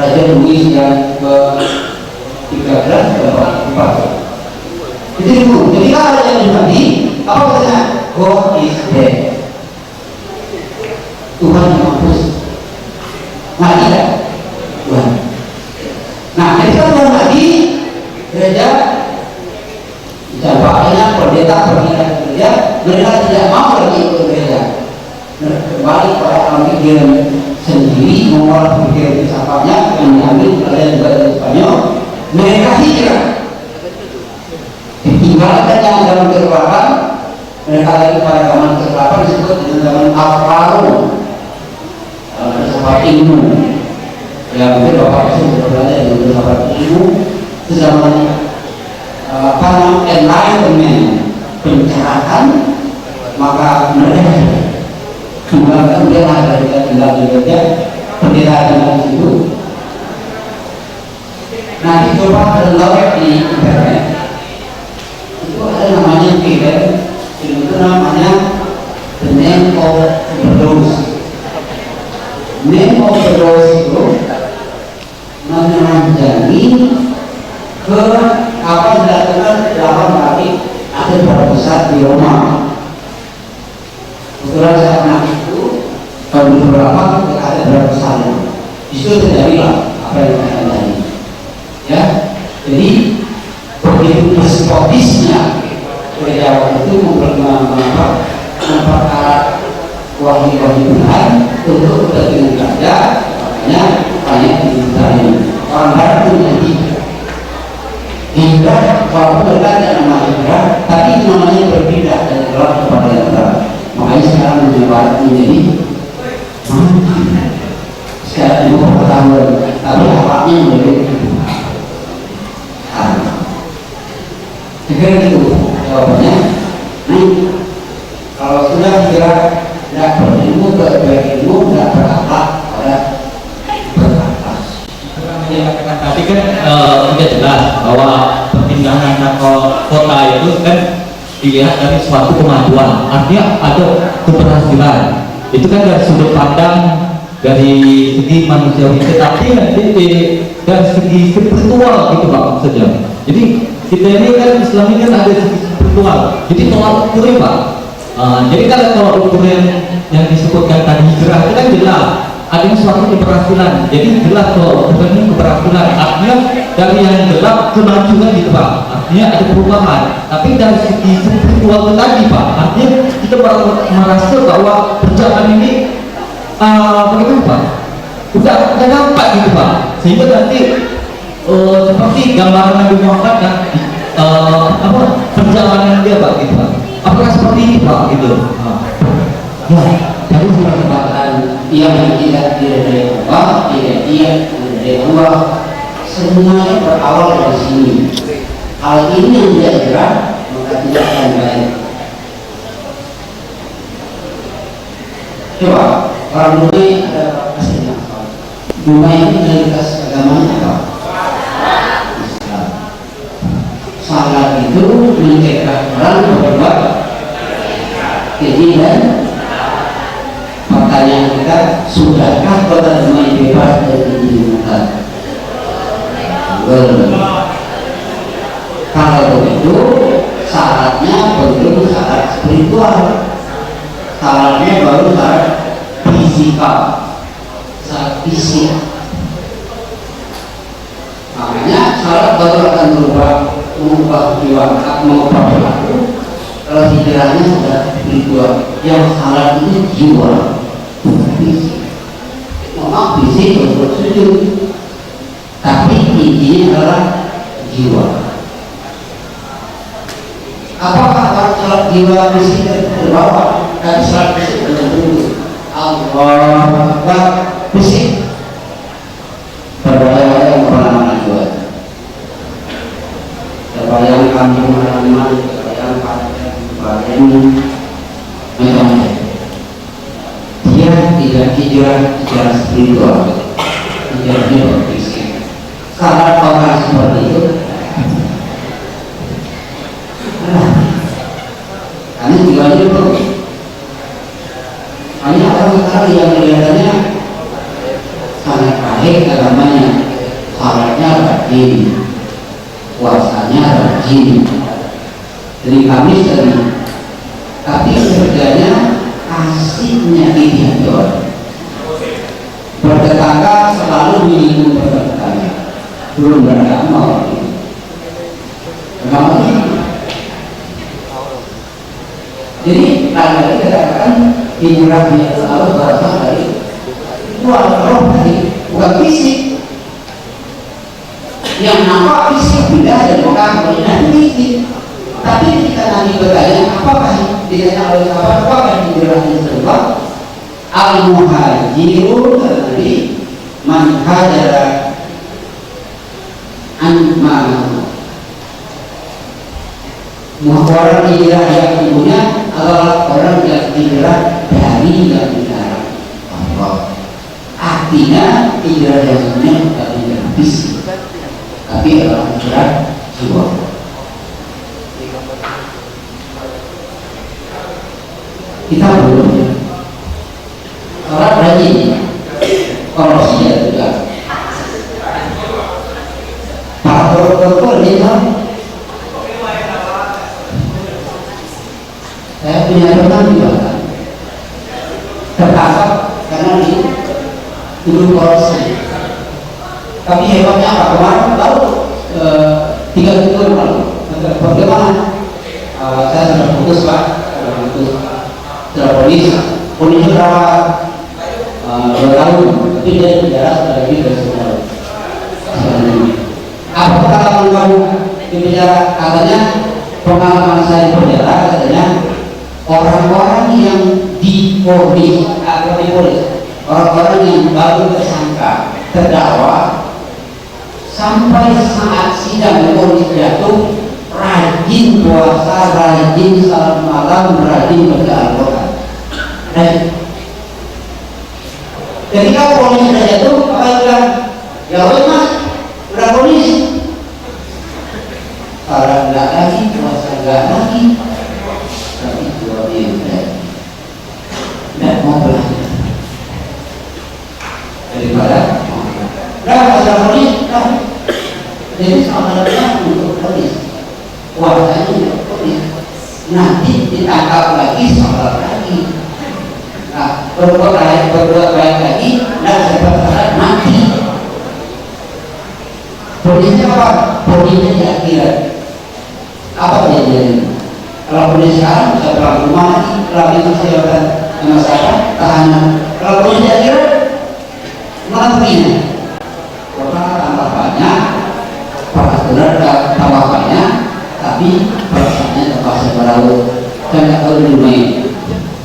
Raja Louis yang ke-13 ke-4 itu dibunuh. Jadi kalau raja mati, apa katanya? God is dead. Tuhan yang mampus. Mati tidak? Tuhan. Nah, ketika Tuhan mati, gereja dampaknya pendeta pergi ke gereja, mereka tidak mau lagi ikut gereja. Mereka kembali pada alam pikiran sendiri, mengolah pikiran filsafatnya yang diambil oleh dari Spanyol. Mereka hijrah, ditinggalkan yang zaman ke-8. Mereka lagi pada zaman ke-8 disebut dengan zaman Alvaro, filsafat ilmu. Ya mungkin Bapak sudah belajar dengan filsafat ilmu. Itu zaman enlightenment, pencerahan. Maka mereka tinggalkan dia dari tinggal di gereja, pendeta dengan itu. Nah, dicoba download di internet. Itu ada namanya film, itu namanya The Name of the Rose. Name of the Rose itu meneranjangi ke apa dilakukan dalam kali ada beberapa besar di Roma. Kebetulan saya pernah itu tahun beberapa ketika ada beberapa besar di situ terjadilah apa yang saya tadi. Ya, jadi begitu despotisnya gereja waktu itu memperkara wahyu-wahyu Tuhan untuk kepentingan raja, makanya banyak dimintain orang barat itu menjadi hingga walaupun mereka ada nama hingga, tapi itu namanya berbeda dari gelap kepada yang terang. Makanya sekarang menjadi sekarang itu pengetahuan, tapi harapannya menjadi Kira gitu jawabannya. Nah, kalau sudah kira tidak berilmu, berilmu, tidak berakhlak, pada berakhlak. Tapi kan sudah jelas bahwa pertimbangan kota itu kan dilihat dari suatu kemajuan, artinya ada keberhasilan. Itu kan dari sudut pandang dari segi manusiawi, tetapi dari segi spiritual gitu Pak maksudnya. Jadi kita ini kan Islam ini kan ada segi spiritual, jadi tolak ukurnya Pak. Jadi kalau ukur yang disebutkan tadi hijrah itu kan jelas ada yang suatu keberhasilan. Jadi jelas bahwa bukan ini keberhasilan, artinya dari yang gelap kemajuan gitu Pak, artinya ada perubahan. Tapi dari segi spiritual tadi Pak, artinya kita merasa bahwa perjalanan ini bagaimana Pak, udah nampak gitu Pak, sehingga nanti seperti gambaran Nabi Muhammad dan perjalanan dia Pak gitu Pak. Apakah seperti ini Pak gitu? Jadi merupakan yang tidak diridai Allah, tidak diridai Allah, semuanya berawal dari sini. Hal ini yang tidak gerak, maka tidak akan baik. Coba orang Brunei ada aslinya apa? Brunei ini mayoritas agamanya apa? Islam. Salat itu mencegah orang berbuat keji dan pertanyaan kita, sudahkah kota Dumai bebas dari kejahatan? Belum. Kalau begitu, syaratnya belum syarat spiritual, syaratnya baru syarat fisikal, syarat fisik. Makanya syarat baru akan mengubah jiwa, mengubah perilaku. Kalau hijrahnya sudah spiritual, yang syarat itu jiwa, bukan fisik. Memang fisik untuk sujud, tapi intinya adalah jiwa. Apakah syarat jiwa fisik terbawa? Dan syarat fisik tertentu. Allah Akbar, fisik. Berbahaya yang pernah jiwa. Terbayang kampung halaman, terbayang macam-macam. Dia tidak hijrah spiritual, hijrah fisik. Syarat orang seperti itu, karena jiwanya belum. Hanya orang yang kelihatannya sangat baik agamanya, syaratnya rajin, puasanya rajin, dari Kamis tadi, tapi kerjanya asiknya idiot, bertetangga selalu minimum bertetangga, belum beramal. Bagaimana ini? Jadi tadi kita katakan hijrahnya selalu berasal dari luar roh tadi, bukan fisik. Yang nampak fisik pindah dari Mekah ke Madinah fisik. Tapi ketika Nabi bertanya, apakah ditanya oleh sahabat, apakah hijrahnya serupa? Al-muhajirun Nabi man hajara an ma'ahu. Orang hijrah yang ibunya adalah orang yang hijrah dari yang dilarang Allah. Artinya hijrah yang sebenarnya bukan hijrah fisik, tapi adalah hijrah jiwa. Kita belum ya. Orang rajin, korupsi ya juga. Para koruptor ini tahu. Saya punya teman juga kan, tertangkap karena dituduh korupsi. Tapi hebatnya apa? Kemarin tahu 3 minggu lalu, bagaimana? Saya sudah putus Pak, sudah polis berapa 2 tahun, tapi dia di penjara sudah lebih dari 10 tahun. Apa pengalaman kamu di penjara? Katanya pengalaman saya di penjara katanya orang-orang yang diponis atau diponis, orang-orang yang baru tersangka terdakwa sampai saat sidang ponis jatuh rajin puasa, rajin salat malam, rajin baca Al-Quran. Ketika ponis sudah jatuh, apa yang bilang? Ya wes mas, udah ponis. Salat enggak lagi, puasa enggak lagi, tapi dua yang tidak mau belajar daripada masalah ponis, jadi salatnya untuk ponis, puasanya untuk ponis, nanti ditangkap lagi, salat lagi. Nah, berbuat baik lagi, dan sebentar mati. Polisinya apa? Polisinya di akhirat. Apa kejadiannya? Kalau polisi sekarang bisa pulang rumah lagi, kalau itu saya masyarakat tahanan. Kalau polisi di akhirat, mana punya? Karena tambah banyak, peraturan tambah banyak, tapi perasaannya tambah seberapa. Saya nggak tahu di rumah ini.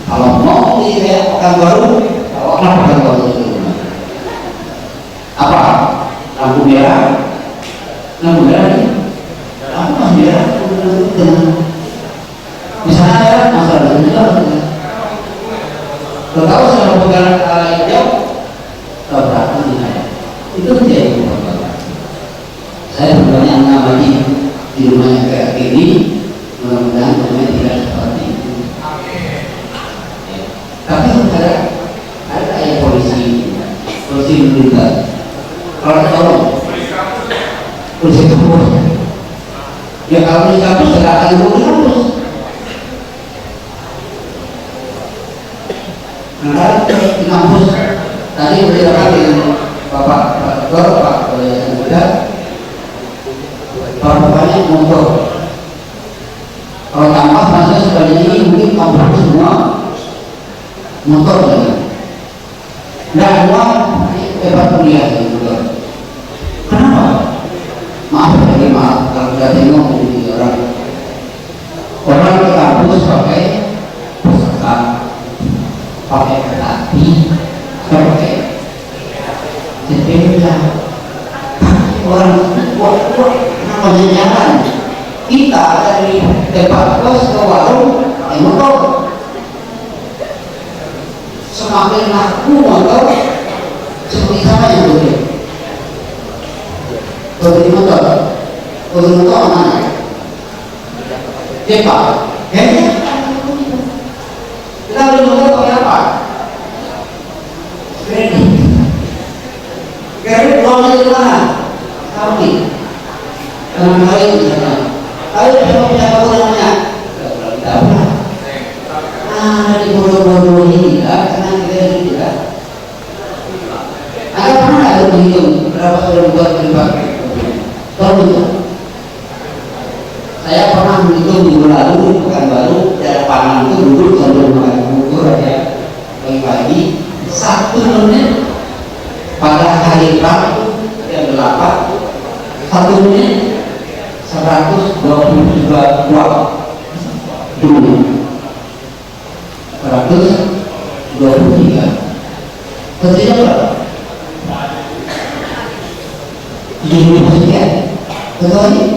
Kalau mau di saya pekan baru, kalau kenapa pekan baru di rumah? Apa? Lampu merah? Lampu merah ini? Lampu merah? Misalnya ada masalah juga. Kalau tahu saya pegang hijau, tabrakan di saya. Itu menjadi masalah. Saya sebenarnya mengamati di rumahnya kayak gini, mudah-mudahan rumahnya tidak seperti itu. Tapi ada kayak polisi militer. Kalau tolong polisi kampus, ya kalau polisi kampus tidak akan polisi kampus. Nah, di kampus tadi berbicara dengan Bapak Dokter, Pak Muda, bapaknya motor. Kalau tambah masa sebanyak ini mungkin kampus semua motor lagi. Nah, semua hebat kuliah juga. Kenapa? Maaf kalau sudah tengok di orang ke kampus pakai pusaka, pakai kereta api, pakai sepeda. Orang namanya jalan. Kita dari tempat kos ke warung pakai motor. Semakin laku motor, seperti sama yang boleh. Bagi motor mana? Cepat. Kayaknya kita beli motor pakai apa? Kredit. Kredit uangnya di mana? Tahu nih. Dengan lain misalnya. Ayo kita punya apa namanya? Tidak pernah. Di bodoh-bodoh ini karena kita ini tidak. Anda pernah ada menghitung berapa sudah dibuat dipakai? Tahu tidak? Saya pernah menghitung minggu lalu di Pekanbaru daerah Panang itu duduk sambil makan bubur ya pagi-pagi 1 menit pada hari Rabu jam 8 1 menit 122 uang dulu 123 tentunya berapa? 70 sekian betul ini?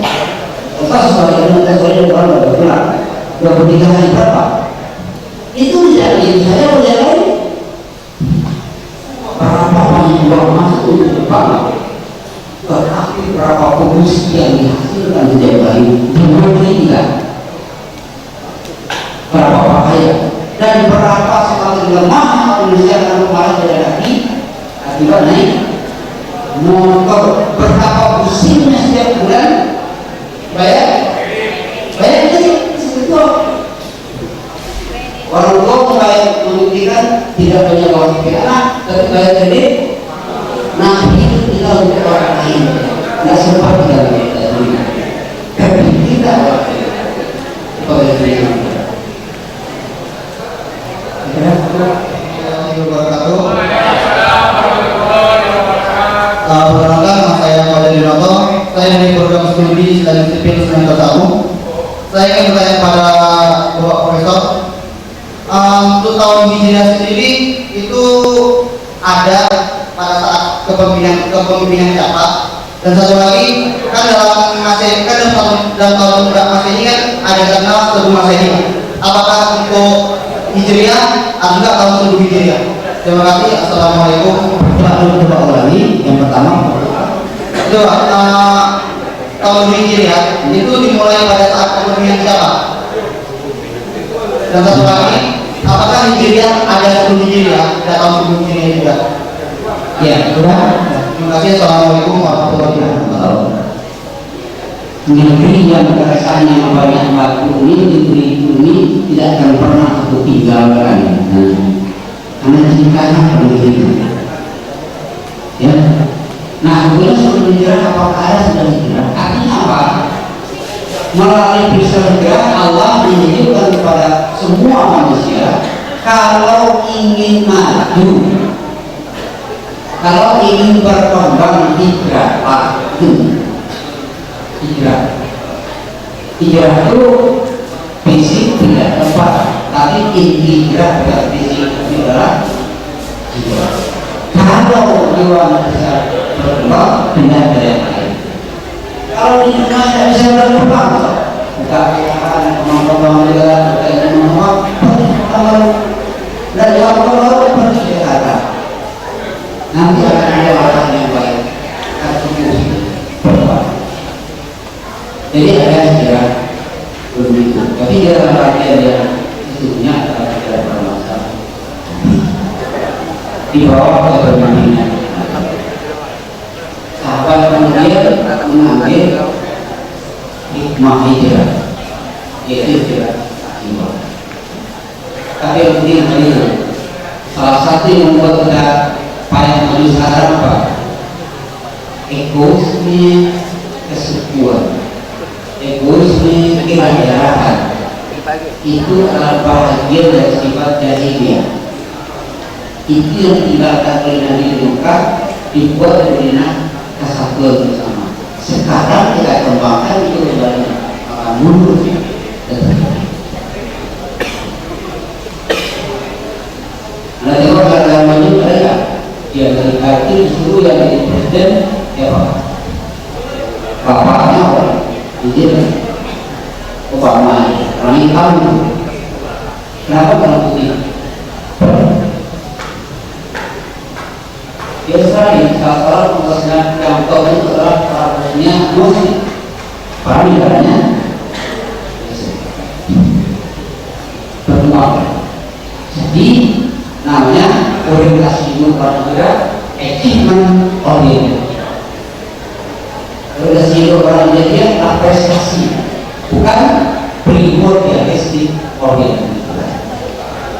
Lepas sebagai dengan teori orang berpulang 23 hari berapa? Itu tidak lagi saya boleh lain berapa banyak uang masuk untuk depan berarti berapa produksi yang dihasilkan di jauh lain tidak berapa pakaian dan berapa semakin lemah Indonesia dan kemarin tidak lagi akibat naik motor berapa pusingnya setiap bulan bayar ini segitu orang tua membayar memikirkan tidak banyak uang anak tapi bayar kredit. Nah itu kita untuk orang lain nggak sempat kita tapi kita sebagai diri perkenalkan nama saya Pak Dinoto, saya dari program studi Stadium Sipil Semester 1. Saya ingin bertanya kepada Bapak Profesor, untuk tahun Hijriah sendiri itu ada pada saat kepemimpinan siapa? Dan satu lagi kan dalam Masehi kan dalam tahun Masehi kan ada terkenal sebelum Masehi. Apakah untuk Hijriah atau juga tahun sebelum Hijriah? Terima kasih. Assalamualaikum. Coba ulangi. Yang pertama itu tahun Hijriah itu dimulai pada saat kepemimpinan siapa? Dan satu lagi, apakah Hijriah ada sebelum Hijriah dan tahun sebelum Hijriah juga? ya sudah. Terima kasih. Assalamualaikum warahmatullahi wabarakatuh. Negeri yang rasanya banyak batu ini, negeri ini tidak akan pernah aku tinggalkan. karena cintanya begitu. Ya. Nah, kemudian sebelum hijrah apakah ada sudah hijrah? Artinya apa? Melalui peristiwa hijrah Allah menunjukkan kepada semua manusia kalau ingin maju, kalau ingin berkembang hijrah, hijrah itu fisik tidak tepat, tapi hijrah tidak fisik adalah hijrah. Kalau jiwa manusia berkembang dengan yang lain, kalau di dunia tidak bisa berkembang, bukan kemampuan juga kemampuan dan kalau pergi ke arah nanti akan ada orang yang baik jadi ada hijrah begitu, tapi dalam artian yang sesungguhnya adalah tidak bermasalah di bawah keberanian. Sahabat kemudian mengambil hikmah hijrah, yaitu hijrah jiwa. Tapi yang penting itu salah satu yang membuat kita payah maju sadar apa? Egoisme kesukuan, egoisme kedaerahan. Itu adalah bahagian dari sifat jahiliyah. Itu yang ditinggalkan oleh Nabi Musa, dibuat dari kesatuan bersama. Sekarang kita kembangkan itu kembali akan mundur. Nah, kalau ada maju mereka, dia dari kartu disuruh yang jadi presiden, ya Pak. Bapaknya orang, izin Obama, orang hitam itu. Kenapa orang putih? Biasanya salah tugasnya yang tahu itu adalah parameternya muslim, para negaranya berkembang. Jadi namanya orientasi hidup para negara achievement oriented. Orientasi hidup para negara adalah prestasi, bukan primordialistik oriented.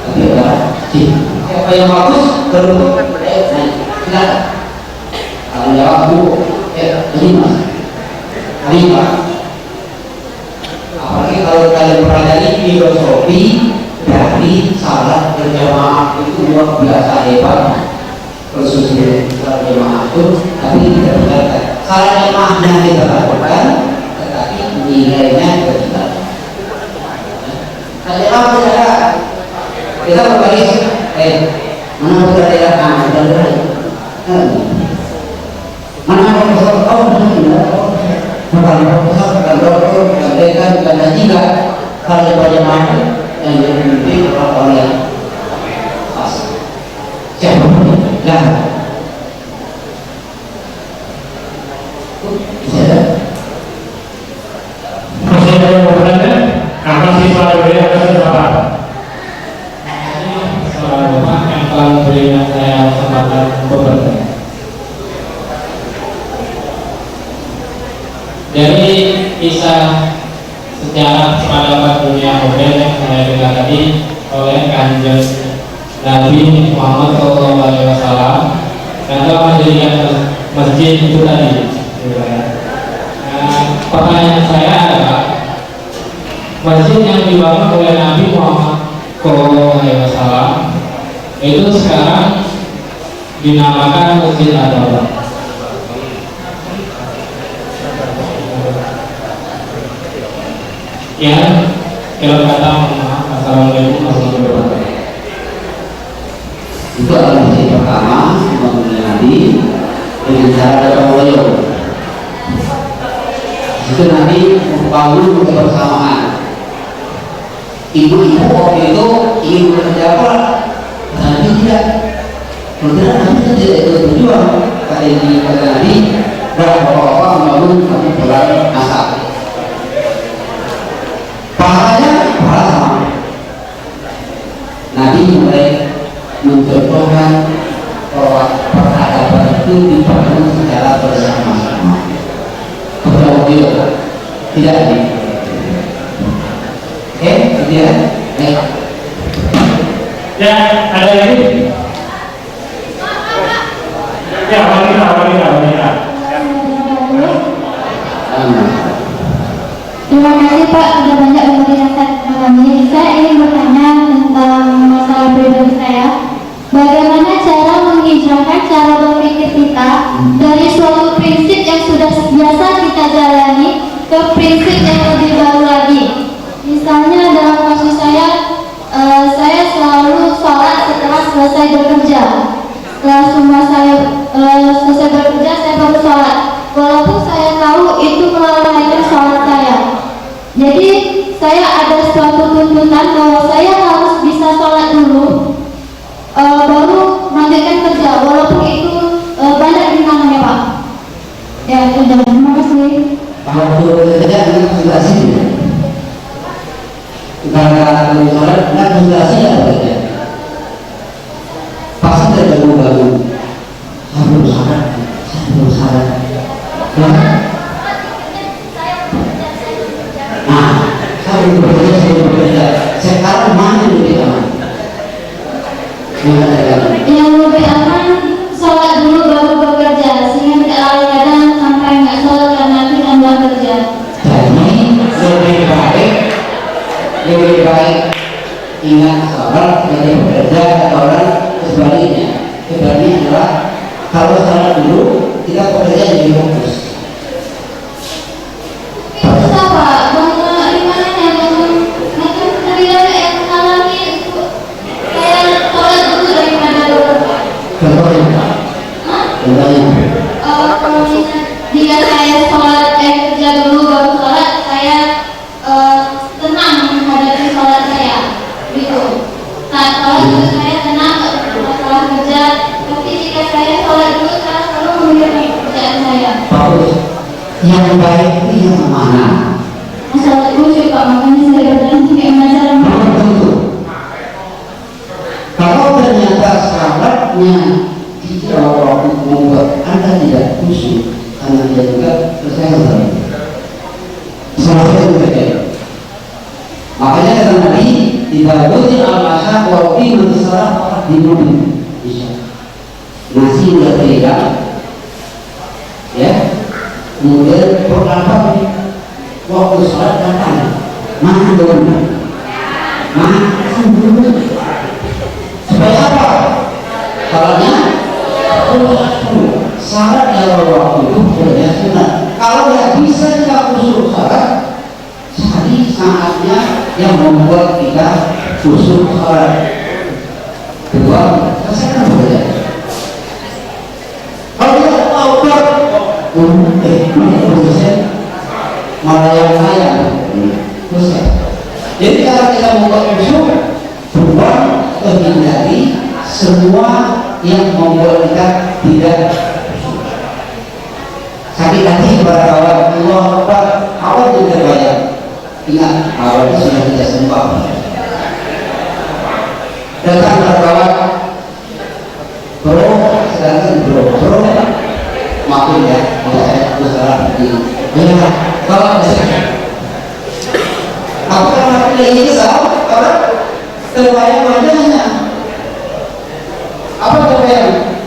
Tapi adalah siapa yang bagus berbentuk naik. Kalau jawab bu, lima. Apalagi kalau kalian pelajari filosofi dari salat berjamaah itu luar biasa hebat. Khususnya salat jamaah itu, tapi tidak benar. Salat jamaahnya kita lakukan, tetapi nilainya kita tidak. Salat jamaah tidak. Kita berbagi, mana kita tidak ada. Mana ada pesawat kau bukan pesawat dan dokter dan dekan dan juga kalau banyak mana yang dimiliki oleh pas siapa pun dah masih ada yang bertanya? Apa sih soal beliau apa? Soal Bapak yang telah memberikan saya kesempatan untuk bertanya. Jadi kisah sejarah peradaban dunia modern yang saya dengar tadi oleh Kanjeng Nabi Muhammad SAW dan telah mendirikan masjid itu tadi. Nah, pertanyaan saya adalah masjid yang dibangun oleh Nabi Muhammad SAW itu sekarang dinamakan Masjid An-Nabawi. Ya, kalau kata Assalamualaikum warahmatullahi wabarakatuh. Itu adalah masjid pertama dibangun oleh Nabi dengan cara gotong royong. Itu Nabi membangun kebersamaan. Ibu-ibu waktu itu ingin bekerja apa? Nabi tidak. Kemudian Nabi tidak ikut berjuang. Kata Nabi, bapak-bapak membangun satu bulan asap. Pahalanya pahala sama. Nabi mulai mencontohkan bahwa peradaban itu dibangun secara bersama-sama. Betul tidak ini. Oke, kemudian Ya, ada lagi? Ya, wanita. Terima kasih Pak, sudah banyak memberi nasihat kepada kami. Saya ingin bertanya tentang masalah pribadi saya. Bagaimana cara menghijrahkan cara berpikir kita dari suatu prinsip yang sudah biasa kita jalani ke prinsip yang lebih baru lagi? Misalnya dalam kasus saya selalu sholat setelah selesai bekerja. Setelah semua saya selesai bekerja, saya baru sholat. Walaupun saya tahu itu melalaikan sholat saya. Jadi saya ada suatu tuntutan bahwa saya harus bisa sholat dulu, baru melanjutkan kerja. Walaupun itu banyak rintangannya Pak. Ya sudah, terima kasih. Waktu kerja dengan konsultasi karena sholat dengan konsultasi ya bekerja pasti terganggu-ganggu. Saya belum salat saya belum bekerja sekarang mana yang lebih aman? Yang lebih aman sholat dulu baru bekerja, sehingga tidak lari kadang sampai nggak sholat karena tidak bekerja. Jadi lebih baik ingat sholat jadi bekerja atau orang sebaliknya. Sebaliknya adalah kalau sholat dulu kita bekerja jadi fokus. Terus apa? Bagaimana yang mengalami itu kayak sholat dulu daripada bekerja? Contohnya, Kalau jika saya sholat kerja dulu baru sholat, saya tenang menghadapi sholat saya, gitu. Saat sholat juga saya tenang setelah kerja. Tapi jika saya sholat dulu, saya selalu memikirkan pekerjaan saya. bagus. Yang baik itu yang mana? Sholat dulu juga, makanya saya berjanji kayak ngajar. Belum tentu. Kalau ternyata sahabatnya tidak membuat Anda tidak khusyuk, karena dia juga selesai. Selesai terjadi. Makanya kata Nabi, tidak boleh al-masa wabi menterserah di mobil. Nasi udah terlihat, ya. Kemudian berapa waktu sholat datang, mana dulu, supaya apa? Caranya syarat dalam waktu itu boleh sunat. Kalau nggak bisa kita khusyuk sholat, cari saatnya yang membuat kita khusyuk sholat. Kedua, selesaikan bekerja. Kalau kita tahu malah yang kaya, selesai. Jadi kalau kita membuat khusyuk, berubah menghindari semua yang membuat kita tidak sakit hati kepada kawan. Allah Akbar, awal juga terbayang. Ingat, awal itu sudah tidak sempat. Datang kepada kawan, bro, sedangkan bro, maafin ya, saya salah di. Ya, kalau apa yang ini salah, orang terbayang wajahnya. Apa terbayang?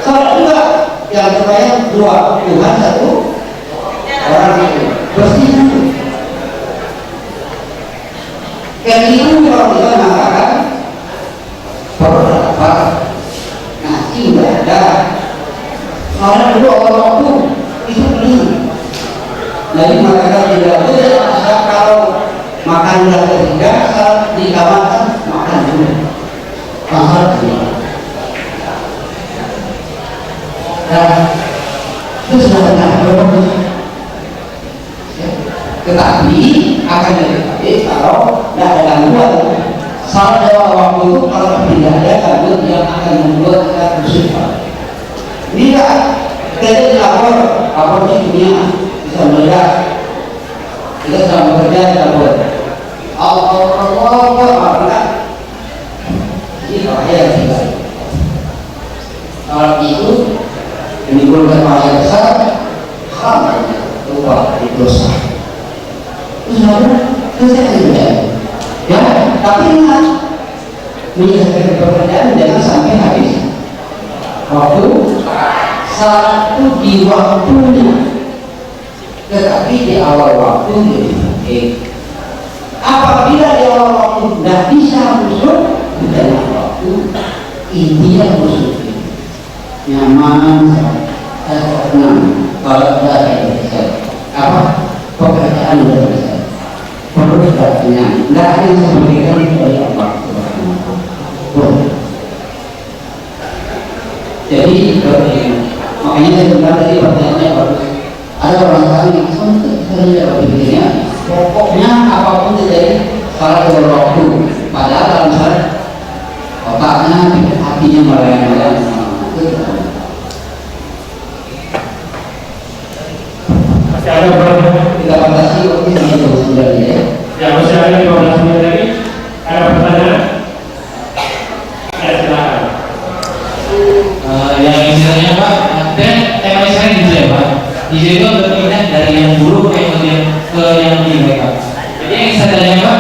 Kalau enggak, yang terbayang dua, Tuhan satu, orang itu bersih. Yang itu kalau kita mengatakan baru dapat nasi udah ada. Soalnya dulu waktu itu beli. Jadi maka tidak boleh asal kalau makan udah ketiga, asal di kawasan makan dulu. Mahal dulu. Dan itu sudah benar bagus. Tetapi akan lebih baik kalau tidak ada gangguan. Salah dalam waktu itu kalau tidak ada gangguan yang akan membuat kita bersyukur. Tidak, kita dilapor, lapor di dunia bisa melihat kita sedang bekerja dilapor. Allah, ini bahaya juga. Kalau itu menimbulkan bahaya besar, haram lupa dosa. Terus selesai saja. Ya, Tapi ingat, menyelesaikan pekerjaan jangan sampai habis waktu. Satu di waktunya, tetapi di awal waktu lebih penting. Apabila di awal waktu tidak bisa musuh, di dalam waktu intinya musuh nyaman, tenang. Kalau tidak ada apa pekerjaan sudah selesai, perlu sudah kenyang, tidak ada yang sembunyikan dari Allah. Jadi makanya saya bilang tadi pertanyaannya bagus. Ada orang lain yang sebenarnya berpikirnya pokoknya apapun terjadi salah dalam waktu, padahal dalam salah otaknya, hatinya melayang-layang. Masih ada berapa? Kita batasi waktu sebenarnya ya. Ya, masih ada 15 menit lagi. Ada pertanyaan? Ya, silakan. Yang istilahnya Pak, dan tema saya gitu ya Pak. Di sini itu berpindah dari yang buruk ke yang lebih baik Pak. Jadi yang saya tanya Pak,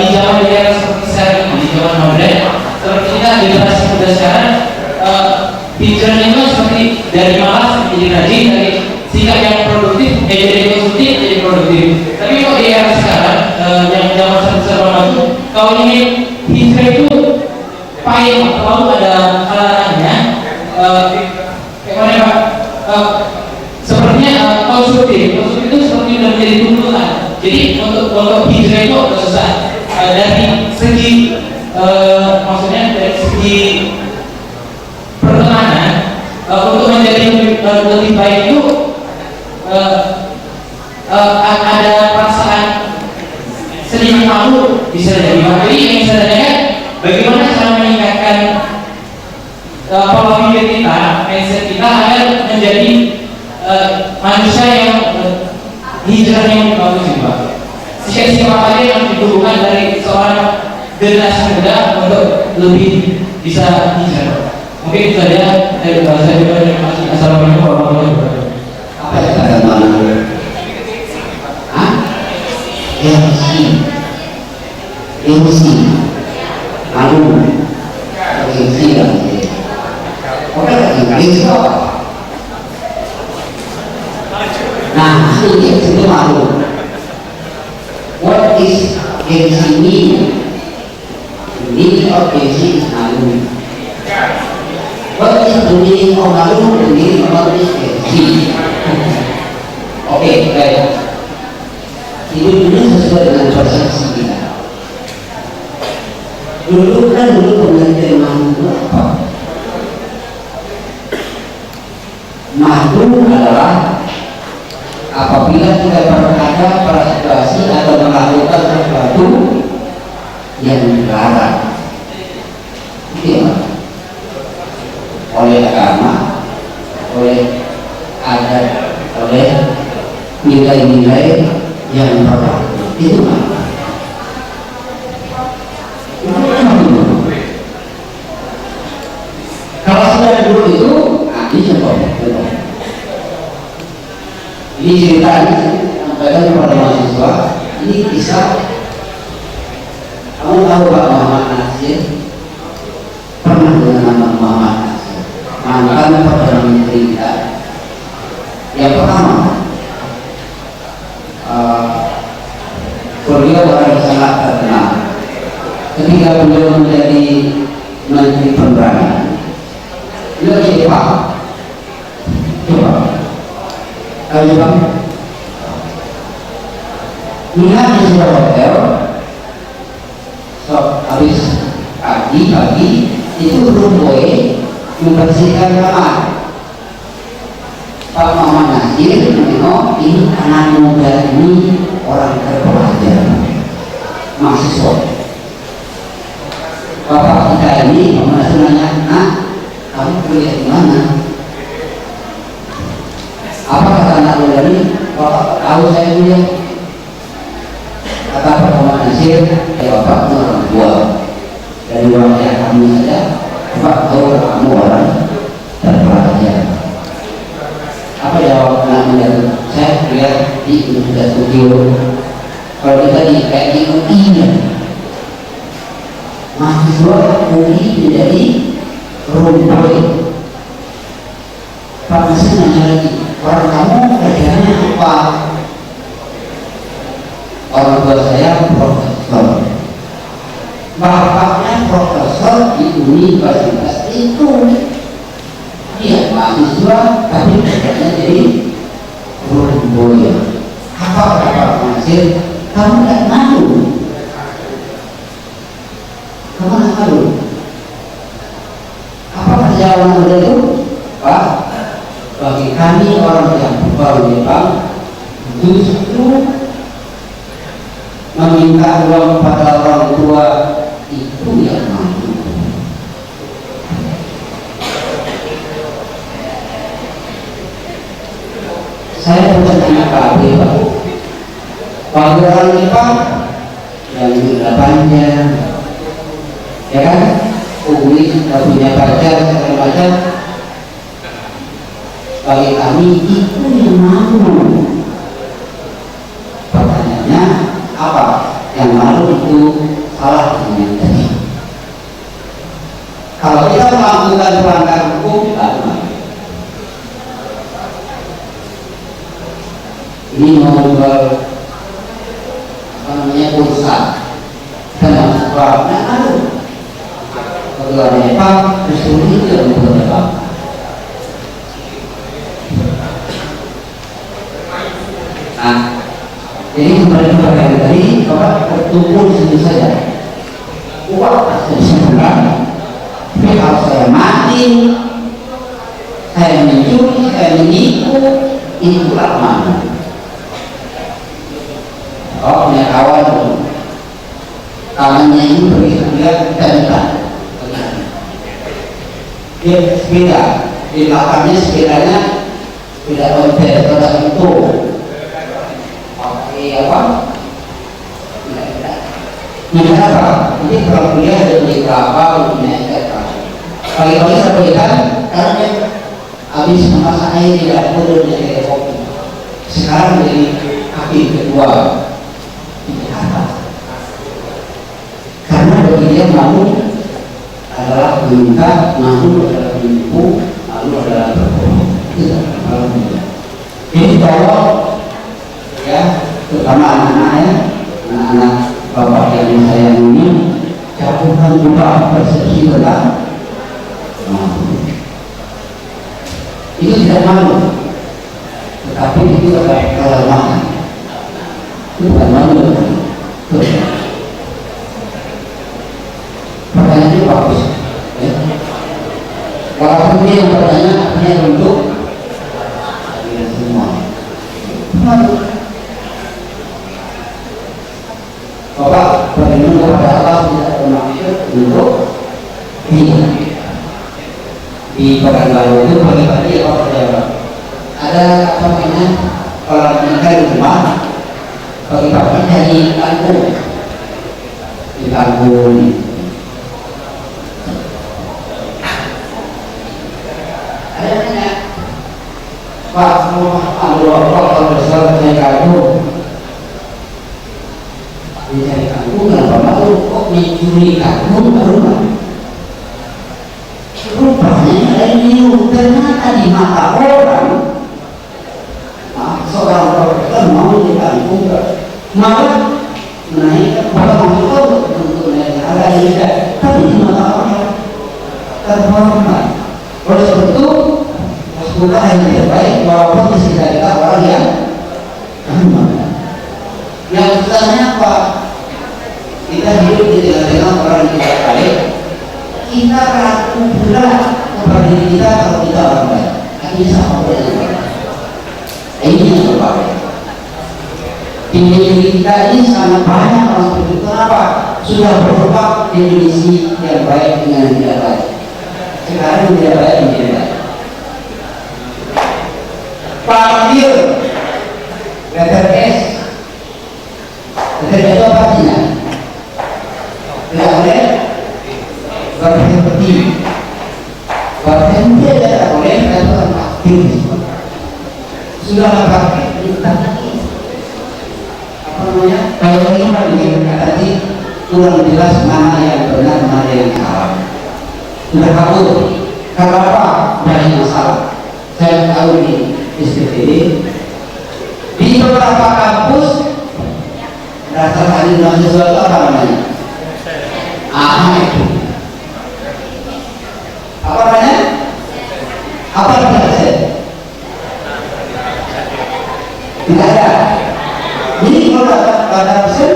di zaman era seperti sekarang ini, di zaman modern, seperti kita generasi muda sekarang, pikirannya itu seperti dari malas menjadi rajin, dari sikap yang produktif jadi konsumtif jadi produktif. Tapi kok di era sekarang yang zaman serba maju, kalau ingin hijrah itu pahit, lalu ada larangannya. Bagaimana Pak? Sepertinya konsumtif itu seperti sudah menjadi tuntutan. Jadi untuk hijrah itu agak susah. Dari segi maksudnya dari segi pertemanan untuk menjadi lebih baik itu ada perasaan sedikit malu bisa jadi. Jadi yang saya tanyakan, bagaimana cara meningkatkan pola pikir kita, mindset kita agar menjadi manusia yang hijrahnya yang bagus juga. Sikap apa aja yang dibutuhkan dari seorang generasi muda untuk lebih bisa hijrah. Mungkin itu saja dari saya juga. Terima kasih. Assalamualaikum warahmatullahi wabarakatuh. Apa yang kata malu? Emosi, malu, gengsi lah. Oke, gengsi apa? Nah, ini itu malu. What is gengsi mean? The meaning of gengsi is malu. What is the meaning of malu? The meaning of is gengsi. Oke, baik. Hidup ini sesuai dengan persepsi kita. Dulu pengertian malu itu apa? Malu adalah apabila kita berada pada situasi atau melakukan sesuatu yang dilarang, oleh agama, oleh adat, oleh nilai-nilai yang berlaku. Itu malu. Kalau sudah dulu itu, ini contoh. Ini cerita ini sampaikan kepada mahasiswa. Ini kisah. Kamu tahu Pak Muhammad Nasir? Pernah dengan nama Muhammad Nasir, mantan Perdana Menteri kita. Yang pertama, beliau orang yang sangat terkenal. Ketika beliau menjadi Menteri Penerangan, beliau jadi Pak. Coba. Ayo Bang, lihat di sebuah hotel, habis pagi itu room boy membersihkan kamar. Pak Muhammad Nasir menengok ini anak muda ini orang terpelajar, mahasiswa. Bapak kita ini Muhammad Nasir nanya, nah kamu kuliah di mana? Apa kata anak muda ini? Bapak tahu saya kuliah. Kata Pak Muhammad Nasir, ya Bapak itu orang tua. Dari wajah kamu saja, Bapak tahu kamu orang terpelajar. Apa jawab anak muda itu? Saya kuliah di Universitas Tokyo. Kalau kita di kayak di UI-nya, mahasiswa UI menjadi rumput. Pak Masih nanya lagi, orang kamu kerjanya apa? Orang tua saya profesor, bapaknya profesor di universitas itu. Dia mahasiswa tapi kerjanya jadi rumput. Apa Pak Masih? Kamu nggak malu? Kamu nggak malu? Apa perjalanan itu, Pak? Bagi kami orang yang baru Jepang, justru meminta uang pada orang tua itu yang malu. Saya bukan anak KB, Pak. Bagi orang Jepang yang sudah panjang, ya kan, UI tidak punya pacar segala macam. Bagi kami itu yang malu. Pertanyaannya apa? Yang malu itu salah dengan tadi. Kalau kita melakukan pelanggaran hukum, tidak malu. Ini mau namanya pulsa dengan sebabnya malu. Kalau Jepang justru itu yang berbeda. Nah, jadi kembali kepada yang tadi, Bapak bertumbuh di situ saja. Uang pasti disimpan. Tapi kalau saya mati, saya mencuri, saya menipu, itulah malu. Oh, punya kawan tuh, tangannya ini bergerak kita dia sepeda, di belakangnya sepedanya sepeda kontes, sepeda itu pakai apa? Tidak apa? Jadi kalau kuliah ada beli berapa, punya SK. Pagi-pagi saya belikan karena dia habis memasak air di dapur dan jadi kopi. Sekarang jadi kaki kedua. Karena bagi dia malu adalah meminta, malu adalah menipu, malu adalah berbohong. Itu malu. Jadi kalau ya, terutama anak-anak bapak yang saya ini, jauhkan juga persepsi tentang malu. Itu tidak malu, tetapi itu adalah kelemahan. Itu bukan malu. Pertanyaannya bagus, ya. Walaupun dia yang bertanya artinya untuk semua. Bapak berlindung kepada Allah tidak bermaksud untuk di Pekanbaru itu pagi-pagi apa kerja? Ada apa namanya kalau menikah di rumah pagi-pagi dari kampung di kampung. Pak, kalau besar saya kamu dicari kamu kenapa malu kok mencuri kamu rumah? Rupanya ilmu ternyata di mata orang. Seorang profesor mau di kampung malah menaikkan pada maksud untuk negara ini, tapi di mata orang terhormat. Oleh sebab itu bukan yang terbaik walaupun kita orang yang susahnya apa? Kita hidup di tengah-tengah orang yang tidak baik, kita ragu pula kepada diri kita kalau kita orang baik. Akhirnya sama dengan orang. Ini yang berbahaya. Di negeri kita ini sangat banyak orang seperti itu. Kenapa? Sudah berubah definisi yang baik dengan yang tidak baik. Sekarang tidak baik menjadi baik. Parkir letter S, letter itu apa artinya? Tidak boleh berhenti. Berhenti tidak boleh atau parkir. Sudah parkir kita lagi apa namanya? Kalau ini tadi kurang jelas mana yang benar, mana yang salah. Sudah kabur. Karena apa? Dari masalah. Saya tahu di SPTD di beberapa kampus dasar hadir mahasiswa itu apa namanya? Itu. Apa namanya? Apa namanya? Tidak ada. Ini kalau ada persen,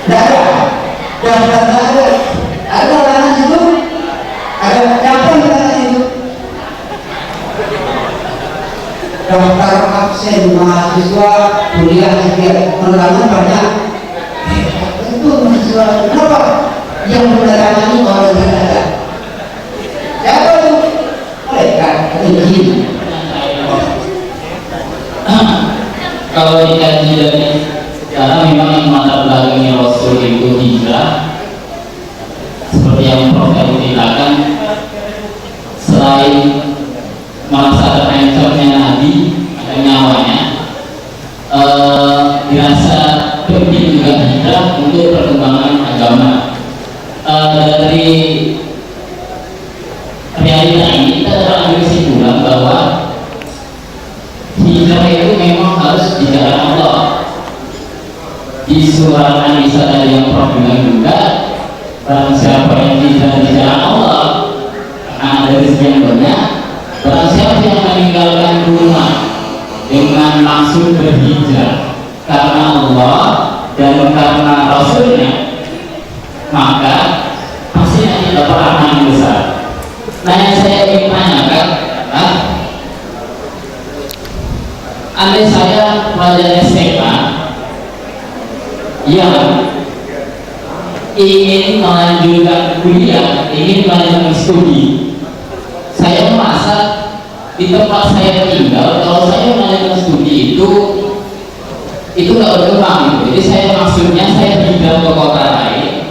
tidak ada. Daftar tidak ada. Ada larangan itu. Ada siapa yang larangan itu? Daftar absen mahasiswa kuliah penerangan banyak. Itu mahasiswa kenapa? Yang menerangani orang tidak ada. Siapa itu? Mereka izin. Kalau dikaji dari karena memang yang mata belakangnya Rasul itu hijrah, seperti yang Prof ceritakan, selain merasa terancamnya Nabi dan nyawanya, dirasa penting juga hijrah untuk perkembangan agama. Dari realita ini kita dapat ambil kesimpulan bahwa hijrah itu memang harus di jalan Allah. Di surah An-Nisa tadi yang Prof bilang juga, barang siapa yang hijrah di jalan Allah karena ada rezeki yang banyak, barang siapa yang meninggalkan rumah dengan maksud berhijrah karena Allah dan karena Rasulnya, maka pasti nanti dapat amal yang besar. Nah, yang saya ingin tanyakan adalah, andai saya pelajar SMA yang ingin melanjutkan kuliah, ingin melanjutkan studi, saya merasa di tempat saya tinggal, kalau saya melanjutkan studi itu nggak berkembang. Jadi saya maksudnya saya pindah ke kota lain,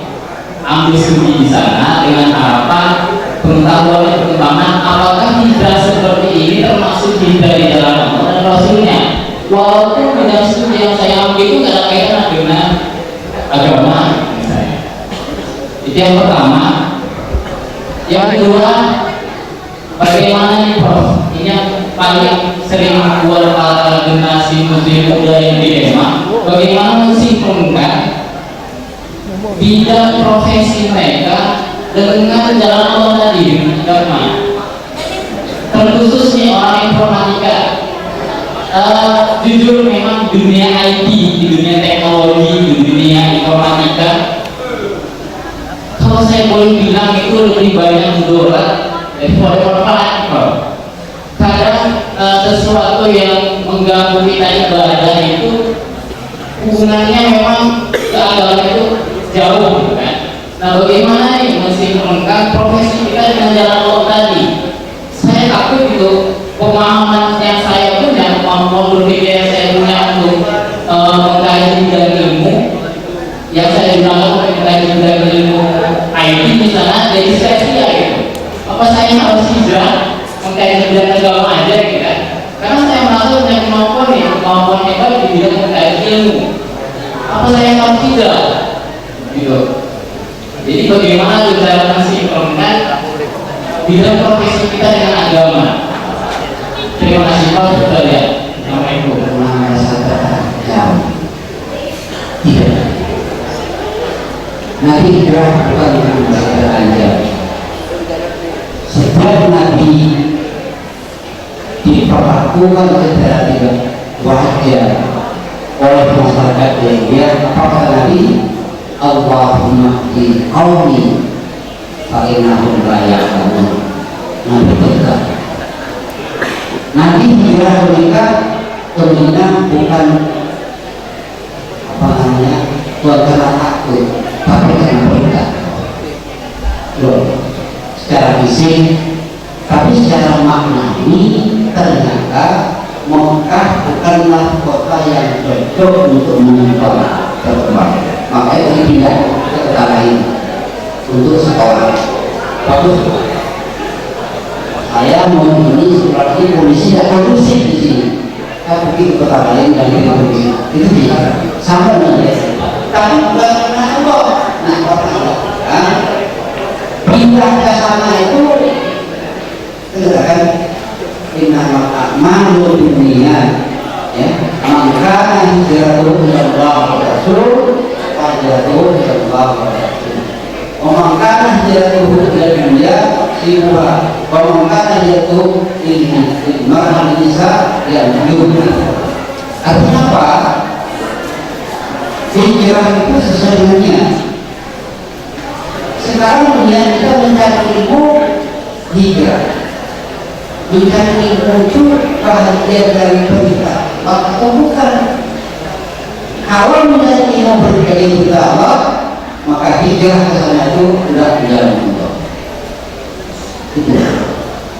ambil studi di sana dengan harapan pengetahuan dan perkembangan. Apakah hijrah seperti ini termasuk hijrah di jalan Allah dan Rasulnya? Walaupun bidang studi yang saya ambil itu nggak ada kaitan dengan agama misalnya. Itu yang pertama. Yang kedua, bagaimana nih Prof? Ini yang paling sering membuat para generasi muslim muda yang dilema. Bagaimana mensinkronkan bidang profesi mereka dengan jalan Allah tadi, dengan agama. Terkhususnya orang informatika. Jujur memang dunia IT, di dunia teknologi, di dunia informatika, kalau saya boleh bilang itu lebih banyak mudarat daripada manfaat. Kadang sesuatu yang mengganggu kita ibadah itu hubungannya memang ke agama itu jauh, kan? Nah, bagaimana nih mensinkronkan profesi kita dengan jalan Allah tadi? Saya takut itu pemahaman yang saya punya, kemampuan berpikir yang saya punya untuk mengkaji dan ilmu yang saya gunakan untuk mengkaji dan ilmu IT misalnya, jadi sia-sia gitu. Apa saya harus hijrah mengkaji dan agama aja gitu kan? Karena saya merasa punya kemampuan hebat di bidang mengkaji ilmu. Apa saya harus hijrah? Gitu. Jadi bagaimana cara mensinkronkan bidang profesi kita dengan agama? Terima kasih Pak. Kita lihat. Assalamualaikum. Tidak. Nabi hijrah bukan dengan masalah aja. Setiap Nabi diperlakukan secara tidak wajar oleh masyarakat dia. Apa kata Nabi? Allahumma di qaumi fa innahum la ya'lamun. Nabi berkata, Nabi hijrah mereka tentunya bukan apa namanya buat karena takut, tapi karena berkat. Secara fisik, tapi secara maknani ternyata Mekah bukanlah kota yang cocok untuk menonton berkembang. Makanya dia pindah ke kota lain untuk sekolah. Bagus. Saya mau ini seperti polisi tidak kondusif di sini. Saya pergi ke kota lain dan itu bisa. Itu bisa. Sampai nanti tapi bukan karena Allah. Nah, orang pindah ke sana itu kan innamal a'malu binniyat, ya. Maka hijratuhu ila Allah wa Rasul, hijratuhu ila Allah wa Rasul. Maka hijratuhu ila dunya siwa, maka hijratuhu ila mar'al nisa yang yumna. Artinya apa? Hijrah itu sesuai dengannya. Sekarang dunia kita mencari ilmu hijrah, mencari ilmu itu bahagian dari berita. Maka bukan. Kalau mencari ilmu berita Allah, maka hijrah ke sana itu sudah jalan Allah.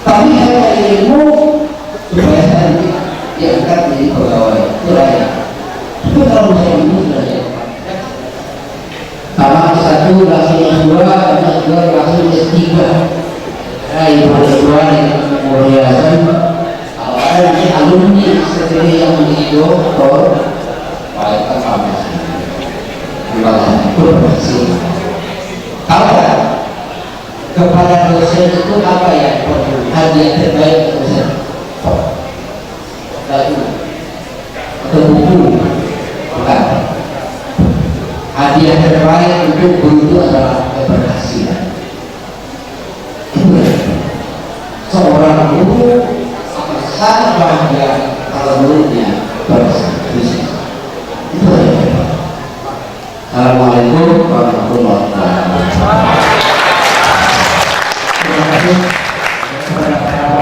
Tapi kalau ilmu supaya saya diangkat menjadi pegawai, itu layak. Itu kalau saya ilmu sudah layak. Sama satu langsung S2, S2 langsung S3. Ibu S2 dengan kemuliaan. Kalau ada nanti alumni seperti yang menjadi doktor, baik ke farmasi. Kalau kepada dosen itu apa yang perlu? Hadiah terbaik dosen. Atau buku, bukan. Hadiah terbaik untuk guru itu adalah keberhasilan. Seorang guru akan sangat bahagia kalau muridnya berhasil. Itu saja. Assalamualaikum warahmatullahi wabarakatuh. Terima kasih.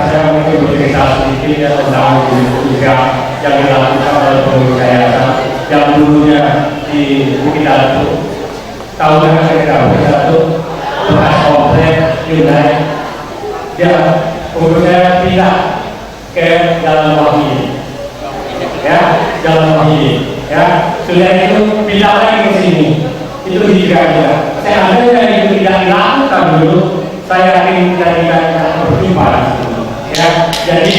Saya mungkin bercerita sedikit tentang juga yang dilakukan oleh pengurus yayasan yang dulunya di Bukit Datu. Tahun yang saya Bukit Datu bekas komplek Hyundai. Dia pengurusnya pindah ke Jalan Wahid, ya, Jalan Wahid, ya. Sudah itu pindah lagi ke sini. Itu hijrahnya. Saya ada yang itu tidak dilakukan dulu. Saya ingin menjadikan berlimpah, ya. Jadi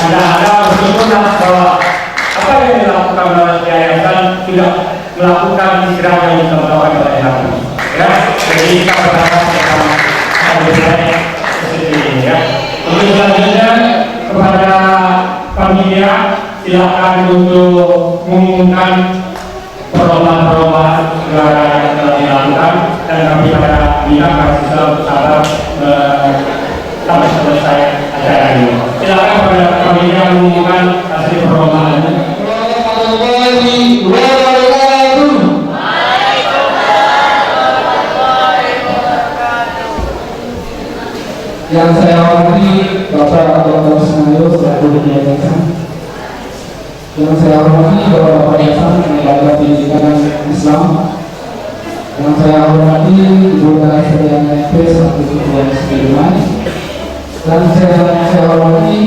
Anda bersyukurlah bahwa apa yang dilakukan oleh yayasan sudah melakukan hijrah yang dilakukan oleh Nabi, ya. Jadi kita berharap bersama ini, ya. Untuk selanjutnya kepada panitia silakan untuk mengumumkan perlombaan-perlombaan yang telah dilakukan dan kami pada minta mahasiswa bersabar sampai selesai acara ini. Silakan kepada panitia mengumumkan hasil perlombaannya. Yang saya hormati Bapak Dr. Senayo selaku Ketua Yayasan. Yang saya hormati Bapak Yayasan Lembaga Pendidikan Islam. Yang saya hormati Ibu Sekalian MP selaku Ketua Sekalian. Dan saya hormati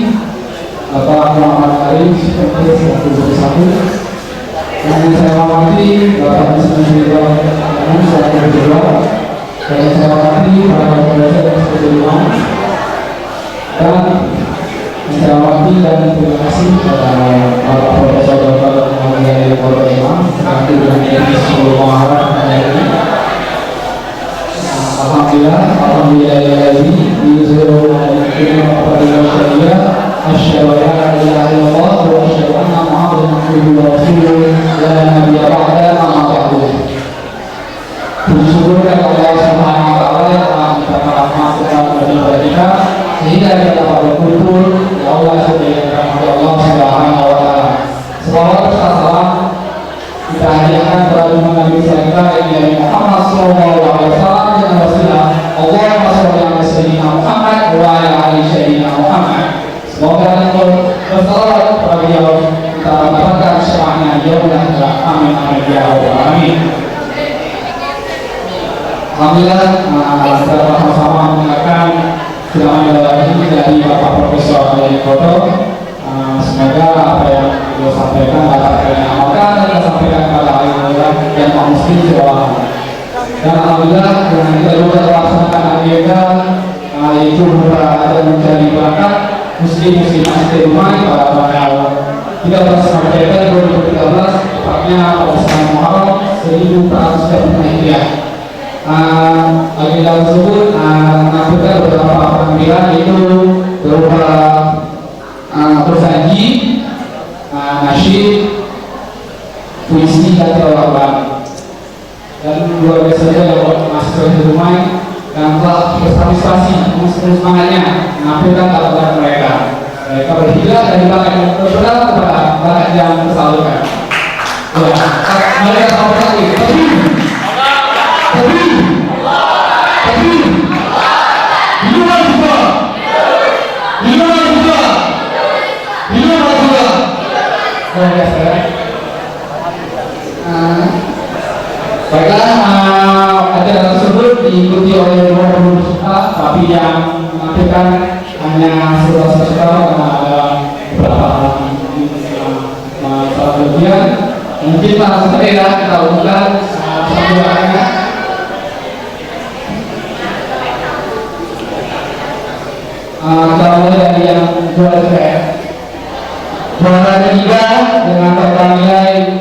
Bapak Muhammad Arif MP selaku Bersatu. Yang saya hormati Bapak Ismail selaku Ketua. Dan saya hormati para pemirsa dan sekalian, dan saya hormati dan terima kasih kepada para profesor Dr. Muhammad Kota Imam seperti dengan ini seluruh masyarakat ini. Alhamdulillah ini seluruh Indonesia. Asyhadu an la ilaha illallah wa asyhadu anna Muhammadan abduhu wa rasuluh la nabiyya ba'da amma ba'du. Bersyukur kepada Allah Subhanahu wa taala yang telah memberikan rahmat kepada kita sehingga kita dapat berkumpul ya Allah sebagai rahmat Allah Subhanahu wa taala. Selawat serta salam kita hadiahkan kepada Nabi kita yang Muhammad sallallahu alaihi wasallam yang wasilah Allahumma shalli ala sayyidina Muhammad wa ala ali sayyidina Muhammad. Semoga Allah bersalawat kepada beliau kita mendapatkan syafaatnya ya Allah. Amin amin ya rabbal alamin. Alhamdulillah kita sama-sama mendengarkan ceramah ini dari Bapak Profesor Koto. Semoga apa yang beliau sampaikan dapat kalian amalkan dan disampaikan kepada alim-alim dan kaum muslim semuanya. Dan alhamdulillah dengan kita juga melaksanakan agenda yaitu ada mencari bakat muslim-muslimat di rumah pada tanggal 13 November 2013 tepatnya pada bulan Muharram 1445 Hijriah. Agenda tersebut menampilkan beberapa penampilan, yaitu berupa bersaji, nasyid, puisi dan tilawah. Dan luar biasa saja kalau mahasiswa di rumah yang telah berpartisipasi semangatnya menampilkan bakat mereka. Mereka berhijrah dari bakat yang berbeda kepada bakat yang tersalurkan. Ya, mereka sama lagi. Tapi, baiklah, acara tersebut diikuti oleh 20 peserta, tapi yang menampilkan hanya 11 peserta karena ada beberapa salah bagian. Mungkin langsung saja kita umumkan satu orangnya. Kita mulai dari yang juara ketiga dengan total nilai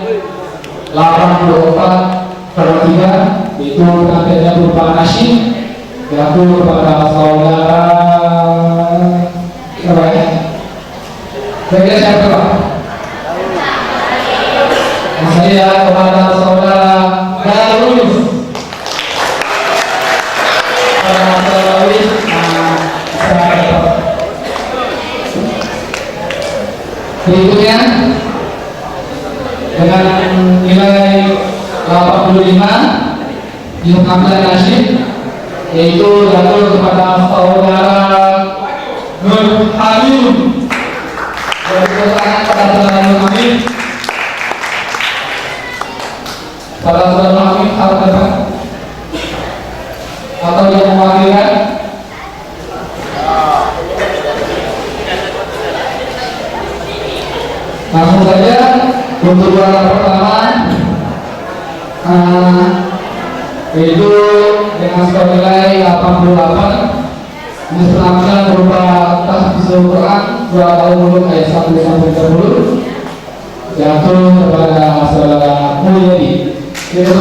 84/3, itu penampilannya berupa nasyid dilakukan kepada saudara siapa ya? Bagian siapa Pak? Saya kepada saudara Darulus. Berikutnya dengan nilai 85 di penampilan nasyid, yaitu jatuh kepada saudara Nur Hamid. Bertangan pada saudara Nur Hamid. Pada saudara Nur Hamid harus datang atau yang mewakilkan. Langsung saja untuk juara pertama, yaitu dengan skor nilai 88. Ini penampilan berupa tahfizul Quran 2 tahun mulut ayat 1 sampai 30, jatuh kepada saudara Mulyadi. Dan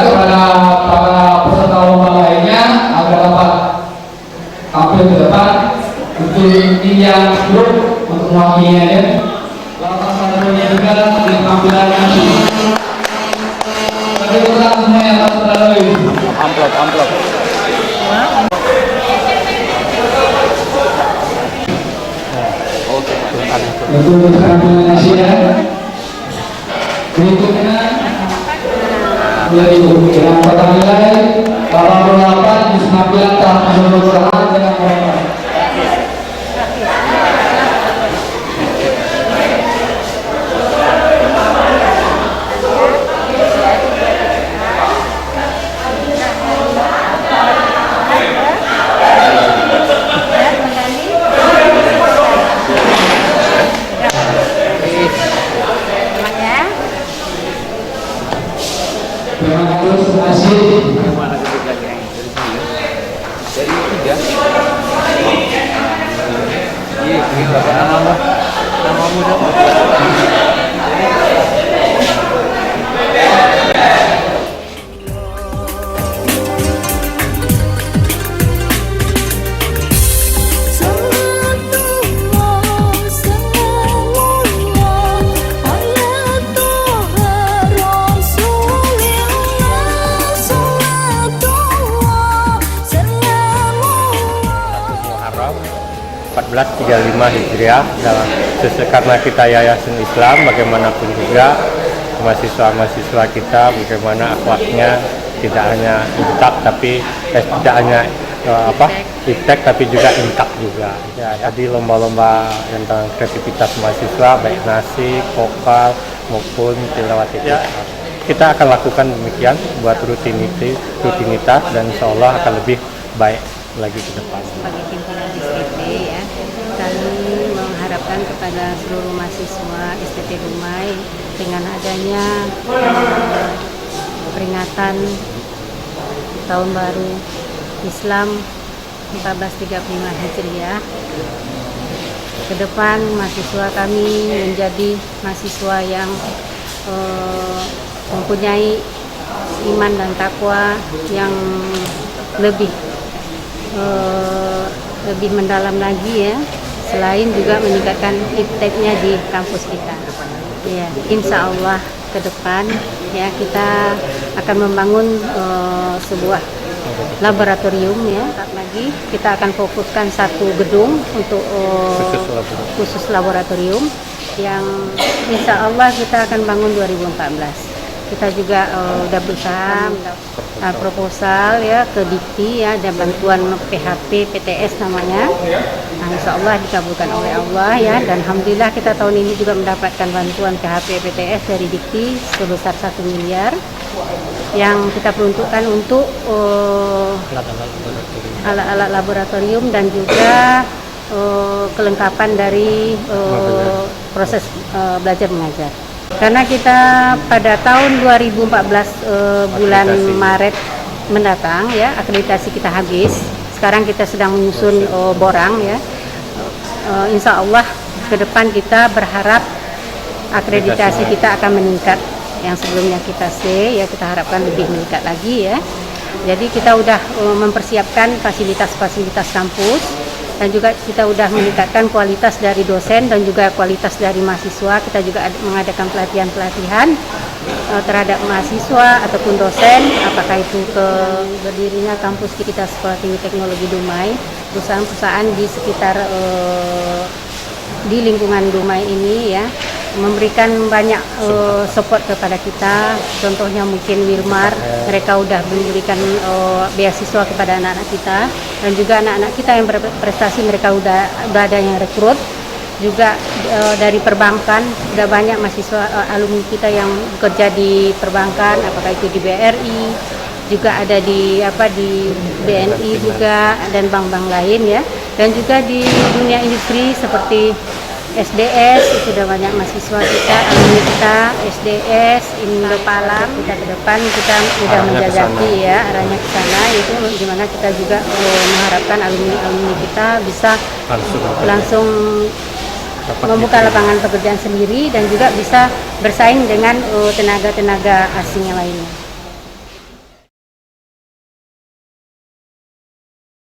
kepada para peserta lomba lainnya agar dapat tampil ke depan untuk yang grup untuk mewakilinya. Lalu selanjutnya juga di tampilan nanti. Bagi kita semua yang atas terlalu. Amplop. Itu tampilan nasi ya. Berikutnya dengan total nilai 88 di penampilan tahfizul Quran dengan mereka. Hijriah dalam karena kita Yayasan Islam, bagaimanapun juga mahasiswa-mahasiswa kita bagaimana akhlaknya tidak hanya intak tapi tidak hanya iptek tapi juga intak juga ya. Jadi lomba-lomba tentang kreativitas mahasiswa baik nasik, vokal maupun tilawat ya. Kita akan lakukan demikian buat rutinitas dan insya Allah akan lebih baik lagi ke depan. Sebagai pimpinan STP ya, kami mengharapkan kepada seluruh mahasiswa STP Dumai dengan adanya peringatan Tahun Baru Islam 1435 Hijriah. Ke depan mahasiswa kami menjadi mahasiswa yang mempunyai iman dan takwa yang lebih mendalam lagi ya, selain juga meningkatkan ipteknya di kampus kita. Ya, insya Allah ke depan ya kita akan membangun sebuah laboratorium ya. Lagi kita akan fokuskan satu gedung untuk khusus laboratorium yang insya Allah kita akan bangun 2014. Kita juga udah berusaha proposal ya ke Dikti ya, ada bantuan PHP PTS namanya. Nah, insya Allah dikabulkan oleh Allah ya, dan alhamdulillah kita tahun ini juga mendapatkan bantuan PHP PTS dari Dikti sebesar 1 miliar yang kita peruntukkan untuk alat-alat laboratorium dan juga kelengkapan dari proses belajar mengajar. Karena kita pada tahun 2014 bulan Maret mendatang ya, akreditasi kita habis. Sekarang kita sedang menyusun borang ya. Insya Allah ke depan kita berharap akreditasi kita akan meningkat. Yang sebelumnya kita C ya, kita harapkan lebih meningkat lagi ya. Jadi kita udah mempersiapkan fasilitas-fasilitas kampus, dan juga kita sudah meningkatkan kualitas dari dosen dan juga kualitas dari mahasiswa. Kita juga mengadakan pelatihan-pelatihan terhadap mahasiswa ataupun dosen, apakah itu ke berdirinya kampus kita Sekolah Tinggi Teknologi Dumai, perusahaan-perusahaan di sekitar di lingkungan Dumai ini ya, memberikan banyak support kepada kita. Contohnya mungkin Wilmar, mereka udah memberikan beasiswa kepada anak-anak kita, dan juga anak-anak kita yang berprestasi mereka udah ada yang rekrut. Juga dari perbankan udah banyak mahasiswa alumni kita yang bekerja di perbankan, apakah itu di BRI, juga ada di BNI juga, dan bank-bank lain ya, dan juga di dunia industri seperti SDS itu udah banyak mahasiswa kita, alumni kita, SDS, Indopalam. Kita ke depan kita udah menjajaki ya arahnya ke sana, itu gimana kita juga mengharapkan alumni kita bisa langsung membuka lapangan pekerjaan sendiri dan juga bisa bersaing dengan tenaga-tenaga asing yang lainnya.